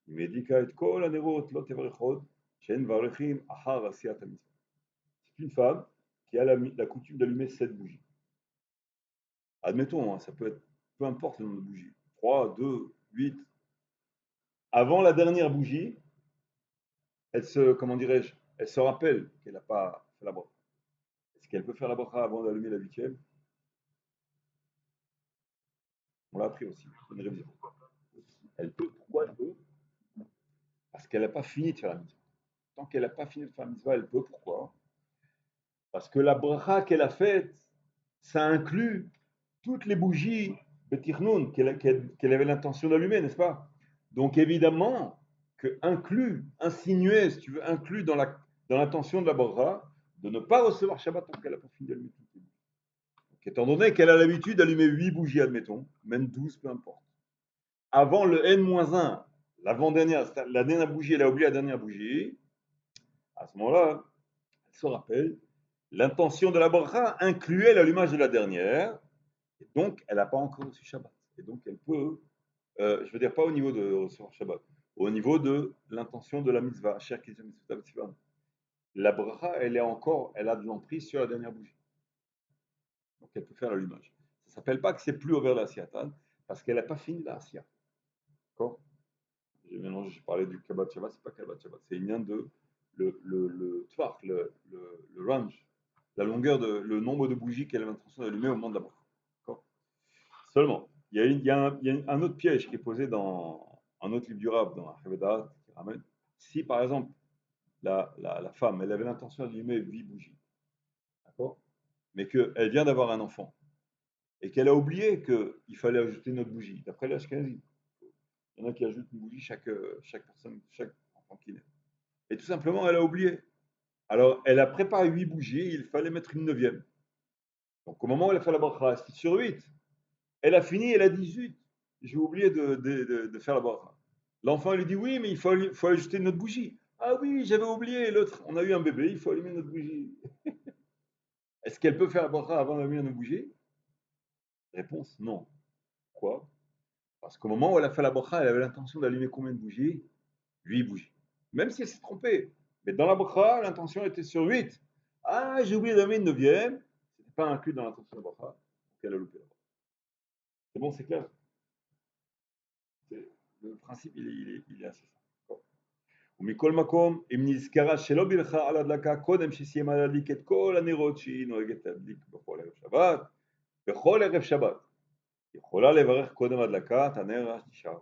אם הדליקה את כל הנרות לא תברך עוד, שאין מברכים אחר עשיית המצווה. C'est une femme qui a la coutume d'allumer 7 bougies. Admettons, hein, ça peut être peu importe le nombre de bougies, 3, 2, 8. Avant la dernière bougie, elle se, comment dirais-je, elle se rappelle qu'elle n'a pas fait la bracha. Est-ce qu'elle peut faire la bracha avant d'allumer la 8e? On l'a appris aussi, c'est une révision. Elle peut, pourquoi elle peut? Parce qu'elle n'a pas fini de faire la mitzvah. Tant qu'elle n'a pas fini de faire la mitzvah, elle peut, pourquoi? Parce que la bracha qu'elle a faite, ça inclut toutes les bougies Betirnoun qu'elle avait l'intention d'allumer, n'est-ce pas? Donc évidemment que inclus, insinué, si tu veux, inclus dans l'intention de la bracha, de ne pas recevoir Shabbat tant qu'elle n'a pas fini d'allumer toutes les bougies. Donc, étant donné qu'elle a l'habitude d'allumer 8 bougies, admettons, même 12, peu importe. Avant le N-1, l'avant-dernière, la dernière bougie, elle a oublié la dernière bougie, à ce moment-là, elle se rappelle, l'intention de la bracha incluait l'allumage de la dernière, et donc elle n'a pas encore reçu Shabbat. Et donc elle peut, je veux dire pas au niveau de recevoir Shabbat, au niveau de l'intention de la mitzvah, la bracha, elle a de l'emprise sur la dernière bougie. Donc elle peut faire l'allumage. Ça ne s'appelle pas que c'est plus ouvert la Siyatan, parce qu'elle n'a pas fini la Siya. D'accord? J'ai mélangé, j'ai parlé du Kabbat Shabbat, c'est pas Kabbat Shabbat, c'est une de le tvark, le range, la longueur, le nombre de bougies qu'elle a l'intention d'allumer au moment de la bracha. D'accord? Seulement, il y a un autre piège qui est posé dans un autre livre du Rav, dans Havedat, qui ramène. Si par exemple, la femme, elle avait l'intention d'allumer 8 bougies, d'accord? Mais qu'elle vient d'avoir un enfant, et qu'elle a oublié qu'il fallait ajouter une autre bougie, d'après l'Ashkenazi. Il y en a qui ajoutent une bougie chaque personne, chaque enfant qui naît. Et tout simplement, elle a oublié. Alors, elle a préparé 8 bougies, il fallait mettre une 9e. Donc, au moment où elle a fait la bracha, c'était sur 8. Elle a fini, elle a 18. J'ai oublié de faire la bracha. L'enfant lui dit oui, mais il faut ajouter une autre bougie. Ah oui, j'avais oublié l'autre. On a eu un bébé, il faut allumer notre bougie. Est-ce qu'elle peut faire la bracha avant d'allumer une bougie? Réponse non. Pourquoi? Parce qu'au moment où elle a fait la bracha, elle avait l'intention d'allumer combien de bougies? 8 bougies. Même si elle s'est trompée. Mais dans la bracha, l'intention était sur 8. Ah, j'ai oublié d'allumer une 9e. Ce n'était pas inclus dans l'intention de la bracha. Donc elle a loupé la bracha. C'est bon, c'est clair? Le principe, il est assez simple. ומכל מקום, אם נזכרה שלא בירכה על הדלקה קודם שסיימה להדליק את כל הנרות שהיא נוהגת להדליק בכל ערב שבת, בכל ערב שבת, יכולה לברך קודם הדלקת הנר הנשאר.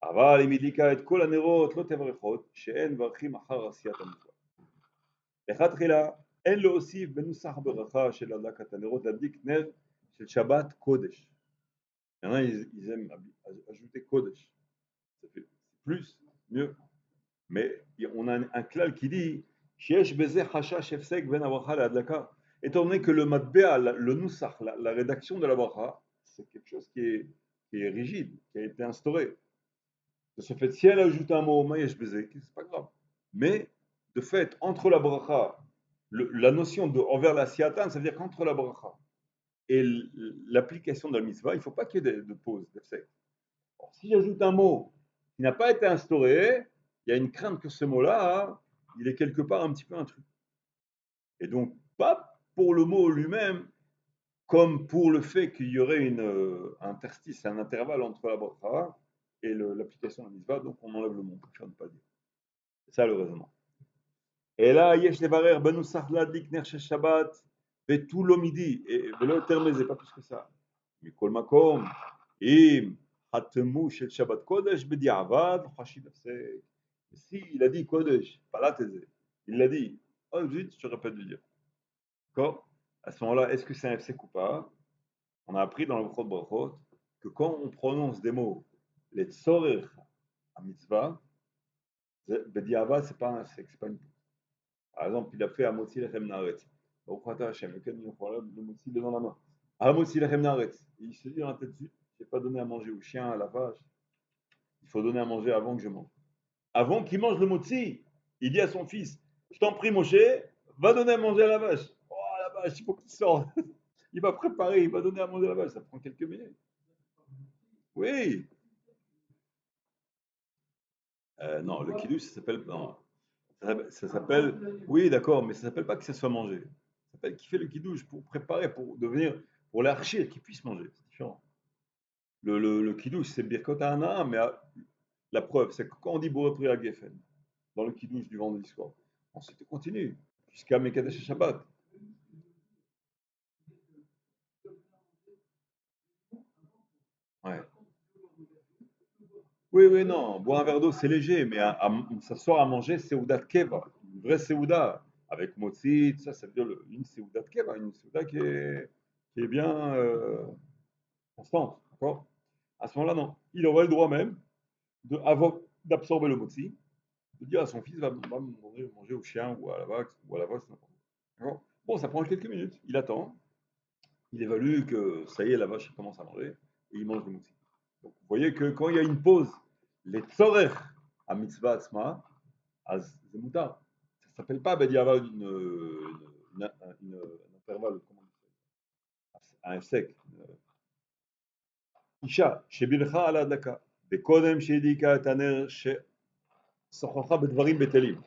אבל אם הדליקה את כל הנרות לא תברך עוד, שאין מברכים אחר עשיית המצווה. לכתחילה, אין להוסיף בנוסח הברכה של הדלקת הנרות להדליק נר של שבת קודש. Il y en a, ils aiment ajouter Kodesh. Ça fait plus, mieux. Mais on a un klal qui dit שיש בזה חשש הפסק בין הברכה להדלקה. Étant donné que le matbea, le nusach, la rédaction de la bracha, c'est quelque chose qui est rigide, qui a été instauré. De ce fait, si elle ajoute un mot, mayesh beze, c'est pas grave. Mais, de fait, entre la bracha, la notion de envers la siatan, ça veut dire qu'entre la bracha et l'application de la mitzvah, il ne faut pas qu'il y ait de pause, d'effet. Si j'ajoute un mot qui n'a pas été instauré, il y a une crainte que ce mot-là, hein, il est quelque part un petit peu intrus. Et donc, pas pour le mot lui-même, comme pour le fait qu'il y aurait un interstice, un intervalle entre la bracha et l'application de la mitzvah, donc on enlève le mot, on préfère ne pas dire. C'est ça le raisonnement. Et là, yesh levarer benusach ladlik ner shel Shabbat vetu lo midi, et velo יותר מזה, pas plus que ça. מכל מקום, אם חתמו של שבת קודש בדיעבד, חשיב הפסק. Si il a dit Kodesh, palateze, il l'a dit, oh zut, je n'aurais pas dû le dire. D'accord? À ce moment-là, est-ce que c'est un FSEC ou pas? On a appris dans le Brachot Brachot que quand on prononce des mots, les tzorer à mitzvah, bediavad, c'est pas un FSEC, c'est pas une. Par exemple, il a fait Amotzi Lechem Naaretz. Baruch Ata Hashem, lequel il prend le motzi dans la main. Amotzi Lechem Naaretz. Il se dit dans la tête, zut, je n'ai pas donné à manger au chien, à la vache. Il faut donner à manger avant que je mange. Avant qu'il mange le motzi, il dit à son fils, je t'en prie Moshe, va donner à manger à la vache. Oh la vache, il faut qu'il sorte. Il va préparer, il va donner à manger à la vache, ça prend quelques minutes. Oui. Non, le kiddush, ça s'appelle... Non, ça s'appelle... Oui, d'accord, mais ça s'appelle pas que ça soit mangé. Ça s'appelle qui fait le kiddush pour préparer, pour devenir... Pour l'archir, qu'il puisse manger. C'est différent. Le kiddush, c'est Birkot Hana, mais la preuve, c'est que quand on dit Boré Priya Geffen, dans le kiddush du vendredi soir, ensuite on continue jusqu'à Mekadesh Shabbat. Ouais. Oui, oui, non, boire un verre d'eau, c'est léger, mais s'asseoir à manger, c'est Oudat Keva, une vraie Seouda, avec motzi, ça veut dire une Seouda de Keva, une Seouda qui est bien constante, d'accord? À ce moment-là, non, il aurait le droit même d'absorber le motzi, de dire à son fils, va manger au chien ou à la vache, ou à la vache, n'importe quoi. D'accord. Bon, ça prend quelques minutes, il attend, il évalue que ça y est, la vache commence à manger, et il mange le motzi. Donc, vous voyez que quand il y a une pause, les tzorech à mitzvah atzma, az zemutar. Ça ne s'appelle pas bediavad un intervalle, comment on dit ça, un sec. Isha, shebilcha ala adlaka, bekodem shedika et haner ששוחחה בדברים בטלים,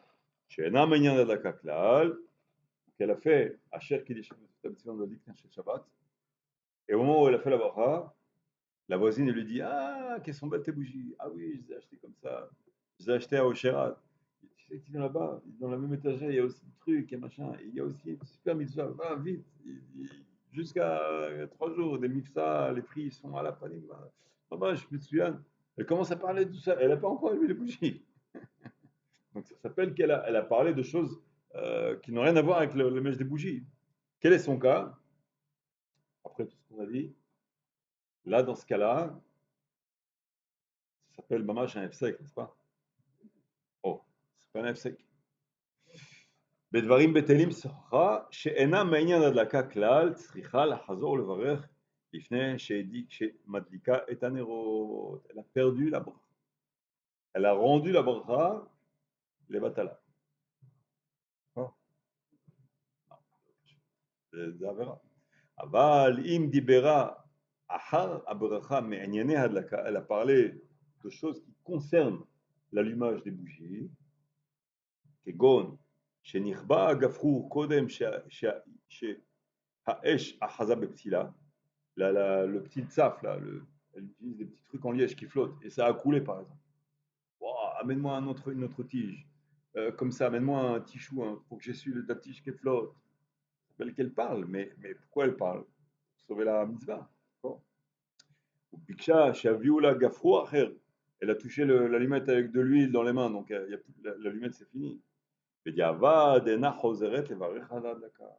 שאינם עניין הדלקה כלל, qu'elle a fait Asher Kiddush de l'Ikna chez Shabbat, et au moment où elle a fait la bracha, la voisine elle lui dit ah, qu'elles sont belles tes bougies. Ah oui, je les ai achetées comme ça. Je les ai achetées à Ocherat. Tu sais qu'ils sont là-bas, dans la même étagère, il y a aussi des trucs et machin. Et il y a aussi une super mitzvah. Va vite. Jusqu'à 3 jours, des mitzvahs, les prix sont à la panique. Bah, je me souviens. Elle commence à parler de tout ça. Elle n'a pas encore allumé les bougies. Donc ça s'appelle qu'elle a parlé de choses qui n'ont rien à voir avec le mèche des bougies. Quel est son cas? Après tout ce qu'on a dit, là, dans ce cas-là, ça s'appelle Mamash un F-sec, n'est-ce pas? Oh, c'est pas un F-sec. בדברים בטלים שוחחה שאינה מעניין הדלקה כלל, צריכה לחזור לברך לפני שמדליקה את הנרות. Elle a perdu la bracha. Elle a rendu la bracha לבטלה. זה עבירה. אבל אם דיברה אחר הברכה מענייני הדלקה, elle a parlé de choses qui concernent l'allumage des bougies, כגון שנכבה הגפרור קודם שהאש אחזה בפתילה, le petit tsaf, là, elle utilise des petits trucs en liège qui flottent, et ça a coulé par exemple. Wow, amène-moi une autre tige, comme ça, amène-moi un tichou pour que j'essuie la tige qui flotte. C'est belle qu'elle parle, mais pourquoi elle parle? Pour sauver la mitzvah. Ou Biksha, Shaviula Gafrou Acher. Elle a touché l'allumette avec de l'huile dans les mains, donc l'allumette c'est fini. Bediavad, ena choseret levarech al hadlaka.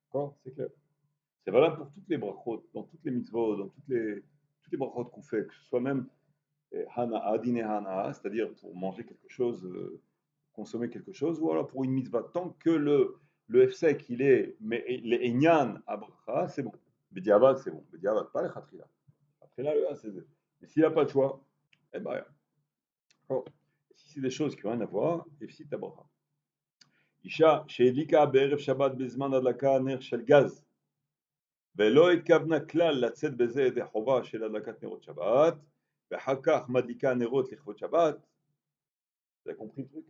D'accord? C'est clair. C'est valable pour toutes les brachot, dans toutes les mitzvot, dans toutes les brachot qu'on fait, que ce soit même hana'a, dîner hana'a, c'est-à-dire pour manger quelque chose, consommer quelque chose, ou alors pour une mitzvah, tant que le hefsek, il est, mais les enyan à bracha, c'est bon. Bediavad, c'est bon. Bediavad, pas le khatrila. Après là, c'est. Mais s'il n'y a pas de choix, eh ben, rien. D'accord. Si c'est des choses qui n'ont rien à voir, et si t'as bracha. אישה שהדליקה בערב שבת בזמן הדלקה נר של גז ולא התכוונה כלל לצאת בזה ידי חובה של הדלקת נרות שבת ואחר כך מדליקה נרות לכבוד שבת, vous avez compris le truc?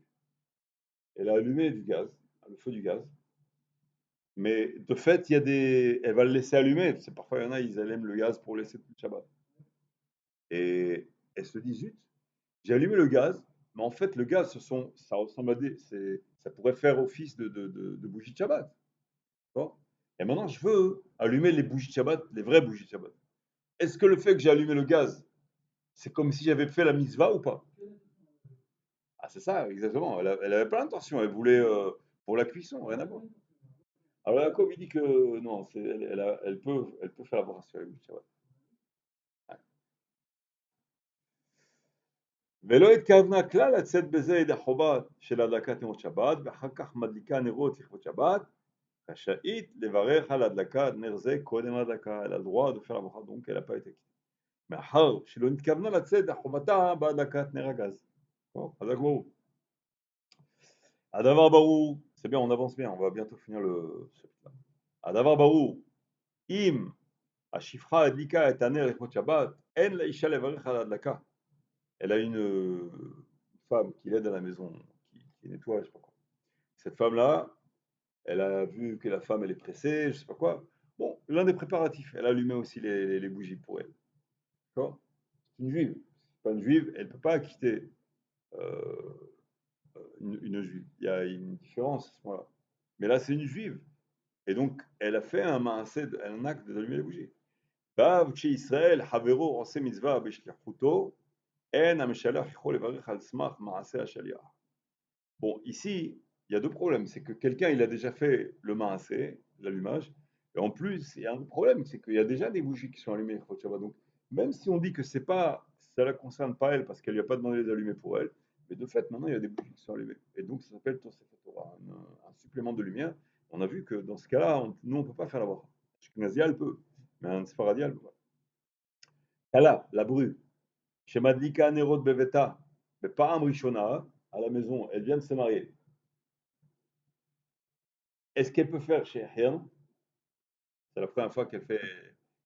Elle a allumé du gaz, le feu du gaz, mais de fait, il y a des, elle va le laisser allumer, parce que parfois il y en a, ils allument le gaz pour laisser tout le Shabbat. Et elle se dit, zut, j'ai allumé le gaz, mais en fait, le gaz, ça ressemble à ça pourrait faire office de bougie de Shabbat. Bon. Et maintenant, je veux allumer les bougies de Shabbat, les vraies bougies de Shabbat. Est-ce que le fait que j'ai allumé le gaz, c'est comme si j'avais fait la mitzvah ou pas? Ah, c'est ça, exactement. Elle avait pas l'intention, elle voulait pour la cuisson, rien à voir. Alors, Jacob, il dit que non, elle peut faire la brasse sur les bougies de Shabbat. ולא התכוונה כלל לצאת בזה ידי חובה של הדלקת נרות שבת, ואחר כך מדליקה נרות לכבוד שבת, רשאית לברך על הדלקת נר זה קודם ההדלקה, elle a le droit de faire la bracha, donc elle n'a pas été quittée. מאחר שלא נתכוונה לצאת לחובתה בהדלקת נר הגז. טוב, חזק ברור. הדבר ברור, c'est bien, on avance bien, on va bientôt finir le chapitre. הדבר ברור, אם השפחה הדליקה את הנר לכבוד שבת, אין לאישה לברך על ההדלקה. Elle a une femme qui l'aide à la maison, qui nettoie, je sais pas quoi. Cette femme-là, elle a vu que la femme, elle est pressée, je sais pas quoi. Bon, l'un des préparatifs, elle allumait aussi les bougies pour elle. D'accord? C'est une juive. C'est pas une juive, elle ne peut pas quitter euh, une juive. Il y a une différence à ce moment-là. Mais là, c'est une juive. Et donc, elle a fait un acte d'allumer les bougies. Bav chez Israël, Havero, Rosé Mitzvah, Beshlichuto, En Ameshalach, Yichol Levarech al Smach, Maaseh Ashaliach. Bon, ici, il y a deux problèmes. C'est que quelqu'un, il a déjà fait le maassé, l'allumage. Et en plus, il y a un autre problème, c'est qu'il y a déjà des bougies qui sont allumées Chot Shabbat. Donc, même si on dit que c'est pas, ça ne la concerne pas elle, parce qu'elle lui a pas demandé de les allumer pour elle, mais de fait, maintenant, il y a des bougies qui sont allumées. Et donc, ça s'appelle Tosefet Torah, un supplément de lumière. On a vu que dans ce cas-là, nous, on ne peut pas faire la bracha. Ashkenazia, elle peut, mais un Sfaradia, elle peut pas. Kala, la bru, chez Madlika Nerot Beveta, mais pas un Rishona, à la maison, elle vient de se marier. Est-ce qu'elle peut faire chez Ahyan? C'est la première fois qu'elle fait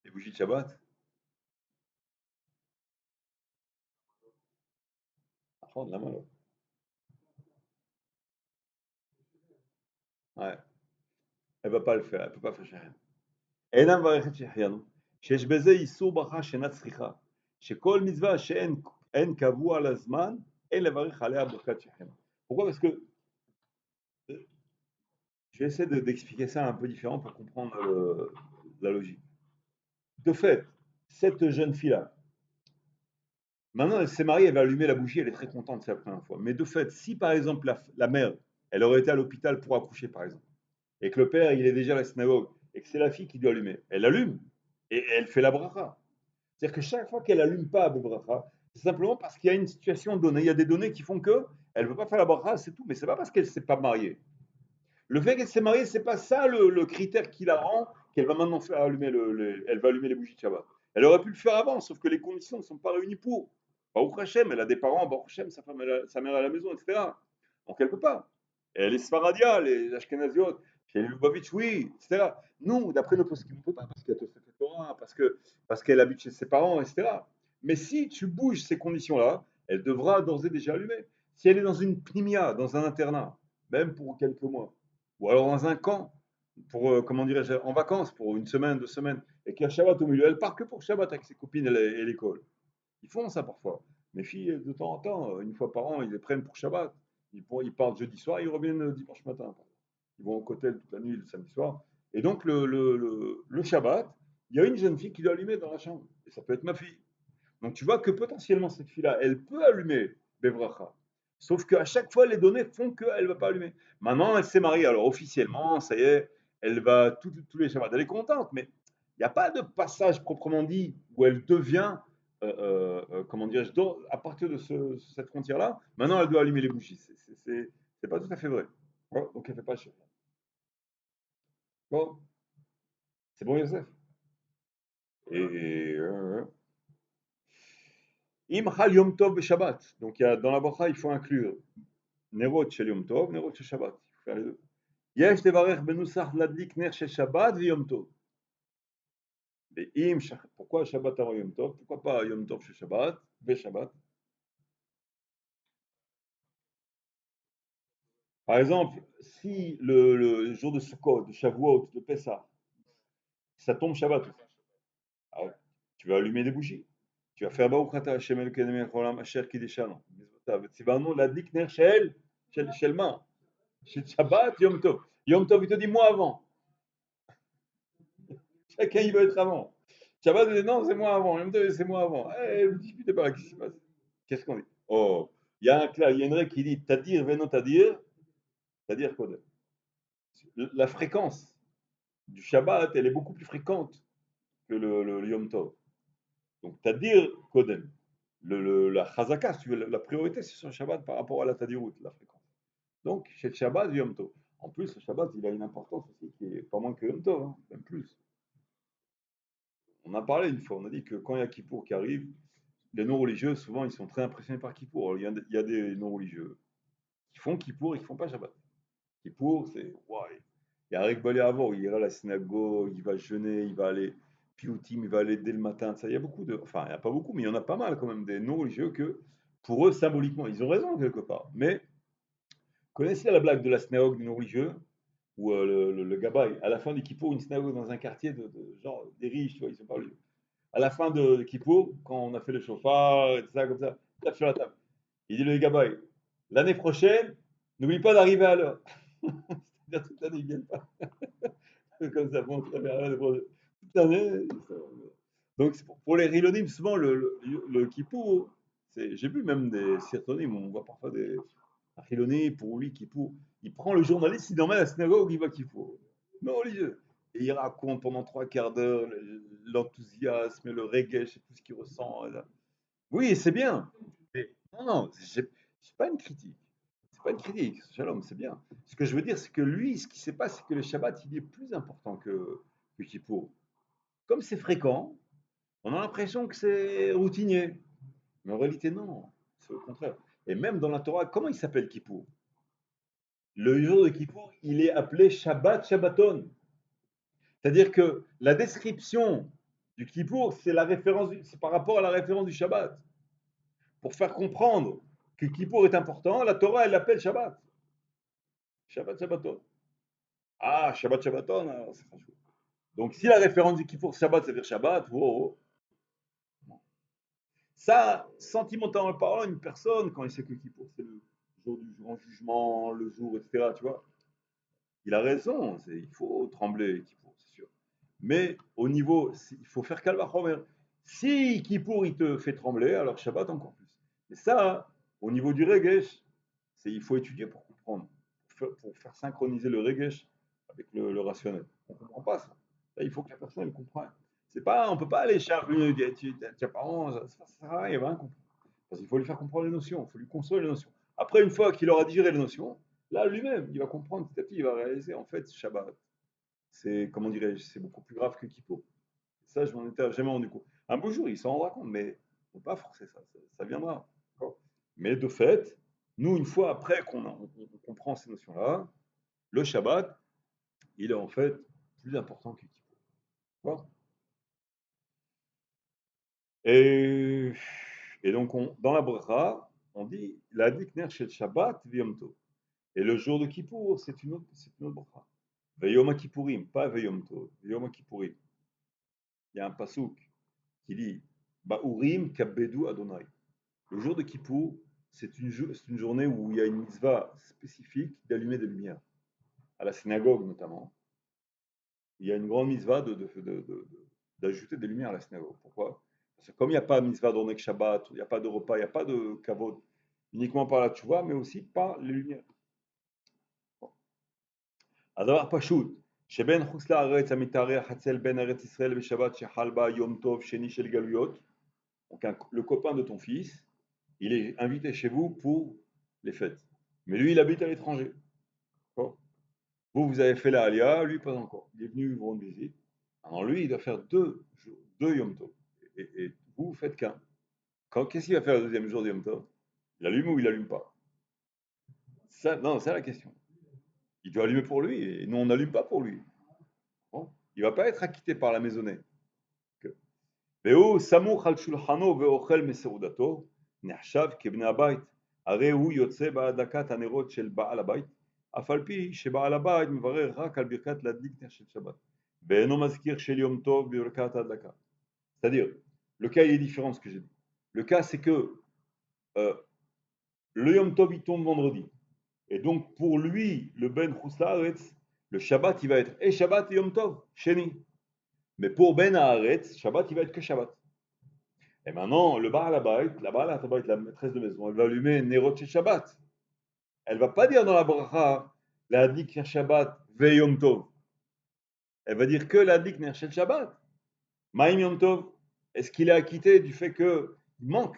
les bougies de Shabbat. Ah, de la main, là. Ouais. Elle ne va pas le faire, elle ne peut pas faire chez Ahyan. אינה מברכת שהחיינו, שיש בזה איסור ברכה שאינה צריכה, שכל מצווה שאין קבוע לזמן, אין לברך עליה ברכת שהחיינו. Pourquoi? Parce que je vais essayer d'expliquer ça un peu différent pour comprendre la logique. De fait, cette jeune fille-là, maintenant elle s'est mariée, elle va allumer la bougie, elle est très contente, c'est la première fois. Mais de fait, si par exemple la mère, elle aurait été à l'hôpital pour accoucher par exemple, et que le père, il est déjà à la synagogue, et que c'est la fille qui doit allumer, elle allume, et elle fait la bracha. C'est-à-dire que chaque fois qu'elle allume pas la bracha, c'est simplement parce qu'il y a une situation donnée. Il y a des données qui font que elle ne veut pas faire la bracha, c'est tout. Mais c'est pas parce qu'elle ne s'est pas mariée. Le fait qu'elle s'est mariée, c'est pas ça le critère qui la rend qu'elle va maintenant faire allumer elle va allumer les bougies de Shabbat. Elle aurait pu le faire avant, sauf que les conditions ne sont pas réunies pour. Baruch Hashem, elle a des parents, Baruch Hashem, sa mère à la maison, etc. Donc elle ne peut pas. Et les Sfaradia, les Ashkenaziot, chez les Lubavitch, oui, etc. Nous, d'après nos postes, on ne peut pas parce qu'elle te fait Torah, parce qu'elle habite chez ses parents, etc. Mais si tu bouges ces conditions-là, elle devra d'ores et déjà allumer. Si elle est dans une pnimia, dans un internat, même pour quelques mois, ou alors dans un camp, pour, comment dirais-je, en vacances, pour une semaine, 2 semaines, et qu'il y a Shabbat au milieu, elle part que pour Shabbat avec ses copines et l'école. Ils font ça parfois. Mes filles, de temps en temps, une fois par an, ils les prennent pour Shabbat. Ils partent jeudi soir, ils reviennent dimanche matin. Ils vont au cotel toute la nuit le samedi soir. Et donc, le Shabbat, il y a une jeune fille qui doit allumer dans la chambre. Et ça peut être ma fille. Donc, tu vois que potentiellement, cette fille-là, elle peut allumer Bevracha. Sauf qu'à chaque fois, les données font qu'elle ne va pas allumer. Maintenant, elle s'est mariée. Alors, officiellement, ça y est, elle va tous les Shabbats. Elle est contente, mais il n'y a pas de passage proprement dit où elle devient, comment dirais-je, à partir de cette frontière-là, maintenant, elle doit allumer les bougies. C'est pas tout à fait vrai. Bon, donc, elle ne fait pas Shabbat. Bon, c'est bon, Youssef. Et Im Chal Yom Tov Shabbat. Donc, dans la bracha, il faut inclure Nerot shel Yom Tov, Nerot shel Shabbat. Il faut faire les deux. יש לברך בנוסח להדליק נר של שבת ויום טוב. ואם, pourquoi Shabbat avant Yom Tov? Pourquoi pas Yom Tov chez Shabbat, Shabbat? Par exemple, si le jour de Sukkot, de Shavuot, de Pessah, ça tombe Shabbat, alors, tu vas allumer des bougies. Tu vas faire Baruch Ata Hashem Elokeinu melech haolam asher kiddushanu. ציוונו להדליק נר של מה? של Shabbat, Yom Tov. Yom Tov, il te dit moi avant. Chacun, il veut être avant. Shabbat, il dit non, c'est moi avant. Yom Tov, c'est moi avant. Eh, vous disputez pas, qu'est-ce qui se passe? Qu'est-ce qu'on dit? Oh, il y a une règle qui dit Tadir veno Tadir, Tadir Kodem. La fréquence du Shabbat, elle est beaucoup plus fréquente que le Yom Tov. Donc Tadir Kodem. La Chazaka, si tu veux, la priorité, c'est sur le Shabbat par rapport à la Tadirut, la fréquence. Donc, chez le Shabbat, Yom Tov. En plus, le Shabbat, il a une importance aussi qui est pas moins que Yom Tov, hein, même plus. On a parlé une fois, on a dit que quand il y a Kippour qui arrive, les non-religieux, souvent, ils sont très impressionnés par Kippour. Il y a des non-religieux qui font Kippour et qui ne font pas Shabbat. Kippour, c'est. Wow, il y a Rick avant, il ira à la synagogue, il va jeûner, il va aller. Piyutim, il va aller dès le matin. Ça, il y a beaucoup de. Enfin, il n'y a pas beaucoup, mais il y en a pas mal quand même des non-religieux que, pour eux, symboliquement, ils ont raison quelque part. Mais, connaissez la blague de la synagogue des non-religieux où le gabaï, à la fin du Kippour, une synagogue dans un quartier genre des riches, tu vois, ils sont pas religieux. À la fin de Kippour, quand on a fait le chauffard, et tout ça, comme ça, il tape sur la table. Il dit le gabaï, l'année prochaine, n'oublie pas d'arriver à l'heure. C'est-à-dire toute l'année, ils ne viennent pas. Comme ça, bon, très bien, toute l'année. Donc, pour les Rilonim, souvent, le Kippour, j'ai vu même des Sirtonim, on voit parfois des Rilonim, pour lui, Kippour, il prend le journaliste, il l'emmène à la synagogue, il va Kippour. Non religieux. Et il raconte pendant 3 quarts d'heure l'enthousiasme, le reggae, je sais tout ce qu'il ressent. Oui, c'est bien. Mais non, non, c'est pas une critique. C'est pas une critique, Shalom, c'est bien. Ce que je veux dire, c'est que lui, ce qui se passe, c'est que le Shabbat, il est plus important que Kippour. Comme c'est fréquent, on a l'impression que c'est routinier. Mais en réalité, non. C'est au contraire. Et même dans la Torah, comment il s'appelle Kippour? Le jour de Kippour, il est appelé Shabbat Shabbaton. C'est-à-dire que la description du Kippour, c'est par rapport à la référence du Shabbat. Pour faire comprendre que Kippour est important, la Torah, elle l'appelle Shabbat. Shabbat Shabbaton. Ah, Shabbat Shabbaton, alors c'est pas chaud. Donc si la référence du Kippour Shabbat, c'est-à-dire Shabbat, wow, ça, sentimentalement parlant, une personne, quand il sait que Kippour, c'est le jour du grand jugement, le jour, etc., tu vois, il a raison, il faut trembler, Kippour, c'est sûr. Mais au niveau, il faut faire Kalvachomer. Si Kippour, il te fait trembler, alors Shabbat encore plus. Mais ça, au niveau du Regesh, il faut étudier pour comprendre, pour faire synchroniser le Regesh avec le rationnel. On ne comprend pas ça. Là, il faut que la personne elle comprenne. C'est pas, on ne peut pas aller charger, tu n'as pas honte, ça sert à rien, il va rien comprendre. Parce qu'il faut lui faire comprendre les notions, il faut lui construire les notions. Après, une fois qu'il aura digéré les notions, là, lui-même, il va comprendre petit à petit, il va réaliser, en fait, Shabbat, c'est, comment dirais-je, c'est beaucoup plus grave que Kippo. Ça, je m'en étais jamais rendu compte. Un beau jour, il s'en rendra compte, mais on ne peut pas forcer ça, ça viendra. Mais de fait, nous, une fois après on comprend ces notions-là, le Shabbat, il est en fait plus important que Kippo. D'accord. Et, et donc, dans la bracha, on dit la dikner shel Shabbat v'yom tov. Et le jour de Kippour, c'est une autre bracha. Veyom Kippourim, pas Veyom Tov, Veyom Kippourim. Il y a un pasouk qui dit Ba'urim kabbedu Adonai. Le jour de Kippour, c'est une journée où il y a une mitzvah spécifique d'allumer des lumières. À la synagogue notamment. Il y a une grande mitzvah d'ajouter des lumières à la synagogue. Pourquoi? Parce que comme il n'y a pas de mitzvah d'Ornek Shabbat, il n'y a pas de repas, il n'y a pas de kavod, uniquement par la tchouva, mais aussi par les lumières. הדבר פשוט, שבין חוץ לארץ המתארח אצל בין ארץ ישראל ושבת שחל בה יום טוב שני של גלויות, donc le copain de ton fils, il est invité chez vous pour les fêtes. Mais lui, il habite à l'étranger. D'accord. Vous avez fait la Alia, lui, pas encore. Il est venu vous rendre visite. Alors lui, il doit faire deux Yom Tov. Et vous, vous faites qu'un. Qu'est-ce qu'il va faire le deuxième jour de Yom Tov? Il allume ou il allume pas? Ça, non, c'est la question. Il doit allumer pour lui et nous, on n'allume pas pour lui. Bon. Il ne va pas être acquitté par la maisonnée. והוא סמוך על שולחנו ואוכל מסעודתו, נחשב כבני הבית, הרי הוא יוצא בהדלקת הנרות של בעל הבית, אף על פי שבעל הבית מברך רק על ברכת להדליק נר של שבת, ואינו מזכיר של יום טוב בברכת ההדלקה. C'est-à-dire, le cas il est différent de ce que j'ai dit. Le cas c'est que le Yom Tov il tombe vendredi, et donc pour lui, le Ben Chouslaretz, le Shabbat il va être et Shabbat et Yom Tov, Sheni. Mais pour Ben Haaretz, Shabbat il va être que Shabbat. Et maintenant, le Baal Habayit, la maîtresse de maison, elle va allumer Nerot chez Shabbat. Elle va pas dire dans la bracha, la Dik Shabbat ve Yom Tov. Elle va dire que la Dik Ner Shel Shabbat. Maïm Yom Tov. Est-ce qu'il est acquitté du fait qu'il manque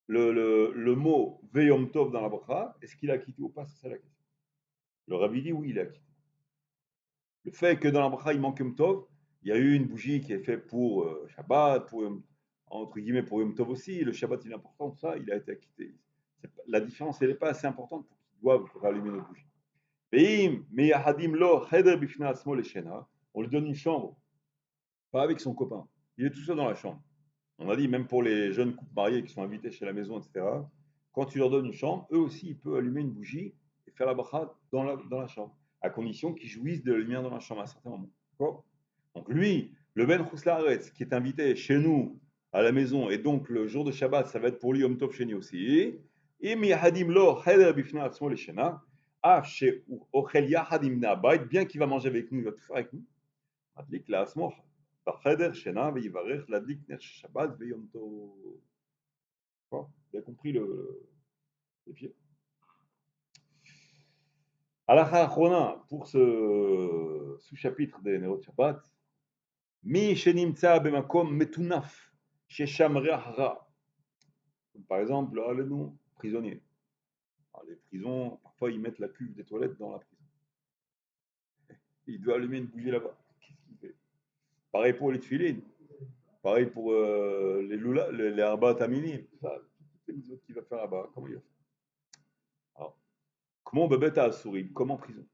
le mot ve Yom Tov dans la bracha? Est-ce qu'il est acquitté ou pas? C'est ça la question. Le Rabbi dit oui, il est acquitté. Le fait que dans la bracha, il manque Yom Tov, il y a eu une bougie qui est faite pour Shabbat, entre guillemets pour Yom Tov aussi, le Shabbat il est important, ça, il a été acquitté. La différence, elle n'est pas assez importante pour qu'ils doivent rallumer nos bougies. On lui donne une chambre, pas avec son copain. Il est tout seul dans la chambre. On a dit, même pour les jeunes couples mariés qui sont invités chez la maison, etc., quand tu leur donnes une chambre, eux aussi, ils peuvent allumer une bougie et faire la bracha dans la chambre, à condition qu'ils jouissent de la lumière dans la chambre à un certain moment. D'accord. Donc lui, le Ben Chouslaretz, qui est invité chez nous à la maison, et donc le jour de Shabbat, ça va être pour lui Yom Tov Sheni aussi. Bien qu'il va manger avec nous, il va tout faire avec nous. מדליק לעצמו בחדר שינה ויברך להדליק נר שבת ויום טוב. Vous avez compris le pied. Halakha Achrona, pour ce sous-chapitre des Nerot Shabbat, Mi shenimtsa bemakom metunaf shesham reach ra. Par exemple, le nom prisonnier. Alors, les prisons, parfois, ils mettent la cuve des toilettes dans la prison. Il doit allumer une bougie là-bas. Qu'est-ce qu'il fait? Pareil pour les tefilines. Pareil pour les arba tamini. Toutes les autres qu'il va faire là-bas. Comment il va faire? Alors, comment bebet asurim? Comme en prison.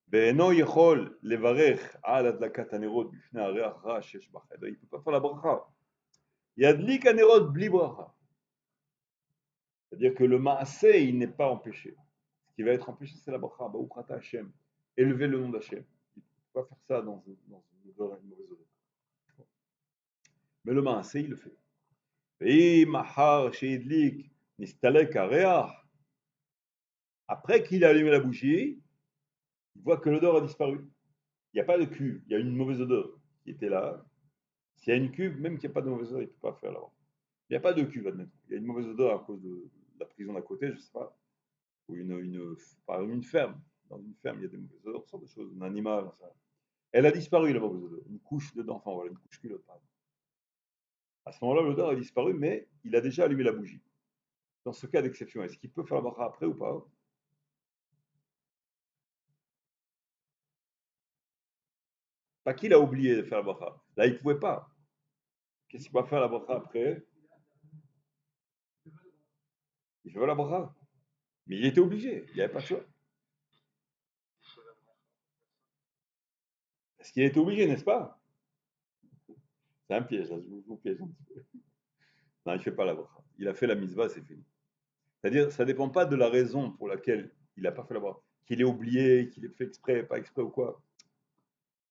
ואינו יכול לברך על הדלקת הנרות בפני הריח רע שיש בחדר. Il ne peut pas faire la bracha. ידליק הנרות בלי bracha. C'est-à-dire que le maaseh, il n'est pas empêché. Ce qui va être empêché, c'est la bracha. Baruch ata Hashem. Élever le nom d'Hachem. Il ne peut pas faire ça dans une odeur, une mauvaise odeur. Mais le maaseh, il le fait. ואם אחר שהדליק נסתלק הריח, après qu'il a allumé la bougie, il voit que l'odeur a disparu. Il n'y a pas de cuve, il y a une mauvaise odeur qui était là. S'il y a une cuve, même qu'il n'y a pas de mauvaise odeur, il ne peut pas faire là-bas. Il n'y a pas de cuve, admettons. Il y a une mauvaise odeur à cause de la prison d'à côté, je ne sais pas. Ou par exemple, une ferme. Dans une ferme, il y a des mauvaises odeurs, toutes sortes de choses. Un animal, ça. Elle a disparu, la mauvaise odeur. Une couche d'enfant, voilà, une couche culotte. À ce moment-là, l'odeur a disparu, mais il a déjà allumé la bougie. Dans ce cas d'exception, est-ce qu'il peut faire la bracha après ou pas? Pas qu'il a oublié de faire la bracha. Là, il ne pouvait pas. Qu'est-ce qu'il va faire la bracha après? Il fait la bracha. Mais il était obligé, il n'y avait pas de choix. Parce qu'il était obligé, n'est-ce pas? C'est un piège, là, je vous piège un petit peu. Non, il ne fait pas la bracha. Il a fait la mitzvah, c'est fini. C'est-à-dire, ça ne dépend pas de la raison pour laquelle il n'a pas fait la bracha. Qu'il ait oublié, qu'il ait fait exprès, pas exprès ou quoi.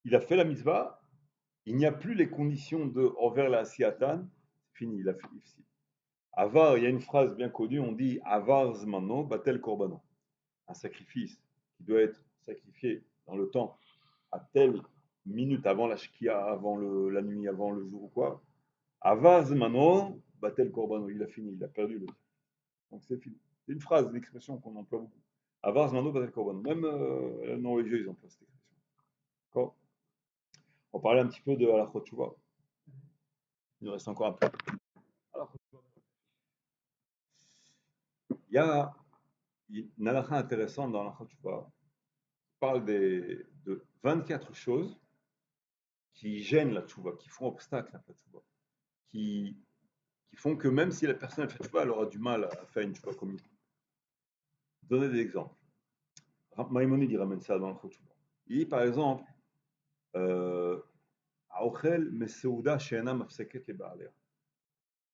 Il a fait la mitzvah, il n'y a plus les conditions de envers la siatan, c'est fini, il a fait difficile. Avar, il y a une phrase bien connue, on dit Avar zmano batel korbano. Un sacrifice qui doit être sacrifié dans le temps à telle minute avant la shkia, avant la nuit, avant le jour ou quoi. Avar zmano batel korbano. Il a fini, il a perdu le temps. Donc c'est fini. C'est une phrase, une expression qu'on emploie beaucoup. Avar zmano batel korban. Même les Norvégiens, ils emploient cette expression. D'accord. On va parler un petit peu de halachot teshuvah. Il nous reste encore un peu. Halachot teshuvah. Il y a une halakha intéressante dans halachot teshuvah. Il parle de 24 choses qui gênent la teshuvah, qui font obstacle à la teshuvah, qui font que même si la personne a fait teshuvah, elle aura du mal à faire une teshuvah comme il faut. Donner des exemples. Maïmonide il ramène ça dans le Chotchouba. Il dit par exemple, Aochel Meseuda Sheena Mafseket le Baalea.